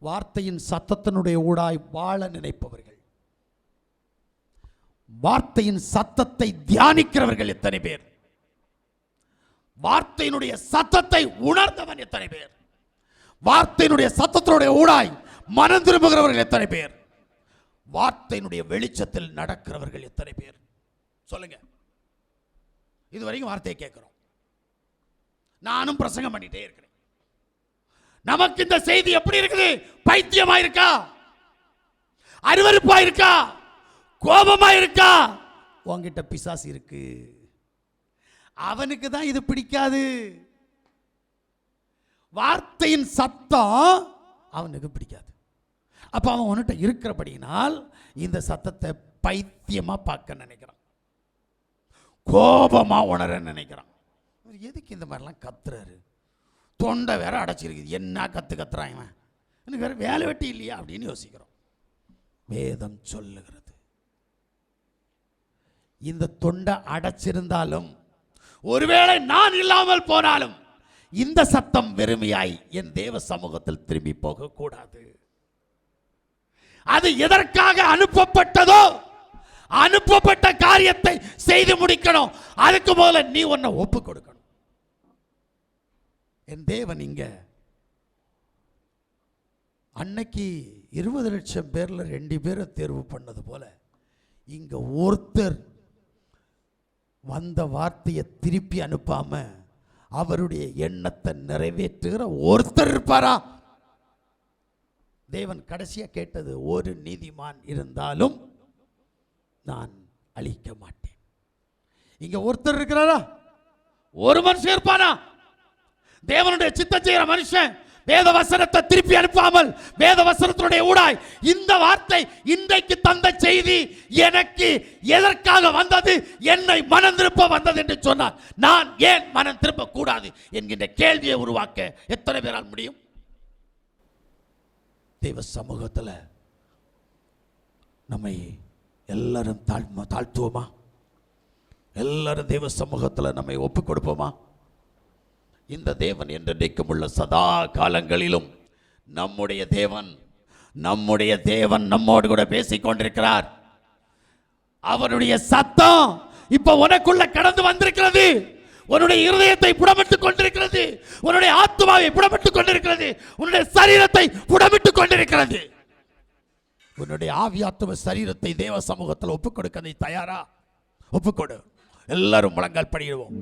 வார்த்தையின் சத்தத்தினுடைய ஊடாய் வாழ நினைப்பவர்கள்? வார்த்தையின் சத்தத்தை தியானிக்கிறவர்கள் எத்தனை பேர்? வார்த்தையினுடைய சத்தத்தை உணர்ந்தவன் எத்தனை பேர்? வார்த்தையினுடைய சத்தத்தினுடைய ஊடாய் மனம் திரும்புகிறவர்கள் எத்தனை பேர்? வார்த்தையினுடைய வெளிச்சத்தில் நடக்கிறவர்கள் எத்தனை பேர்? சொல்லுங்க. இதுவரைக்கும் வார்த்தையை கேட்கிறோம், நானும் பிரசங்கம் பண்ணிட்டே இருக்கிறேன். நமக்கு இந்த செய்தி எப்படி இருக்குது? பைத்தியமா இருக்கா? அருவருப்பா இருக்கா? கோபமா இருக்கா? உன்கிட்ட பிசாசு இருக்கு, அவனுக்கு தான் இது பிடிக்காது. வார்த்தையின் சத்தம் அவனுக்கு பிடிக்காது. அப்ப அவன் உன்கிட்ட இருக்கிறபடினால் இந்த சத்தத்தை பைத்தியமா பார்க்க நினைக்கிறான், கோபமா உணர நினைக்கிறான். எதுக்கு இந்த மாதிரிலாம் கத்துறாரு? தொண்டை வேற அடைச்சிருக்குது, என்ன கத்துறான் இவன், எனக்கு வேற வேலை வெட்டி இல்லையா அப்படின்னு யோசிக்கிறோம். வேதம் சொல்லுகிறது இந்த தொண்டை அடைச்சிருந்தாலும் ஒருவேளை நான் இல்லாமல் போனாலும் இந்த சத்தம் வெறுமையாய் என் தேவ சமூகத்தில் திரும்பி போக கூடாது. அது எதற்காக அனுப்பப்பட்டதோ அனுப்பப்பட்ட காரியத்தை செய்து முடிக்கணும். அதுக்கு முதல்ல நீ உன்னை ஒப்பு கொடுக்கணும். என் தேவன் இங்க அன்னைக்கு 20 லட்சம் பேர்ல 2 பேரை தேர்வு பண்ணது போல இங்க ஒருத்தர் வந்த வார்த்தையை திருப்பி அனுப்பாம அவருடைய எண்ணத்தை நிறைவேற்றுகிற ஒருத்தர் இருப்பாரா? தேவன் கடைசியா கேட்டது, ஒரு நீதிமான் இருந்தாலும் நான் அழிக்க மாட்டேன். இங்க ஒருத்தர் இருக்கிறாரா? ஒரு மனுஷன் இருப்பானா? தேவனுடைய சித்தம் செய்கிற மனுஷன் வேத வசனத்தை திருப்பி அனுப்பாமல் வேத வசனத்தினுடைய ஊடாய் இந்த வார்த்தை இன்றைக்கு தந்த செய்தி எனக்கு எதற்காக வந்தது, என்னை மனம் திருப்ப வந்தது என்று சொன்னார். நான் ஏன் மனம் திருப்ப கூடாது என்கின்ற கேள்வியை உருவாக்க எத்தனை பேரால் முடியும்? தேவ சமூகத்தில் நம்மை எல்லாரும் தாழ்த்துவோமா? எல்லாரும் தேவ சமூகத்தில் நம்மை ஒப்பு கொடுப்போமா? இந்த தேவன் என்றென்றைக்கும் உள்ள சதா காலங்களிலும் நம்முடைய தேவன் நம்மோடு கூட பேசிக் கொண்டிருக்கிறார். அவருடைய சத்தம் இப்ப உனக்குள்ள கடந்து வந்திருக்கிறது. உன்னுடைய இருதயத்தை புடமிட்டுக் கொண்டிருக்கிறது, உன்னுடைய ஆத்மாவை புடமிட்டுக் கொண்டிருக்கிறது, உன்னுடைய சரீரத்தை புடமிட்டுக் கொண்டிருக்கிறது. உன்னுடைய ஆவியாத்ம சரீரத்தை தேவ சமூகத்தில் ஒப்புக் கொடுக்க நீ தயாரா? ஒப்புக்கொடு. எல்லாரும் முழங்கால் படிடுவோம்.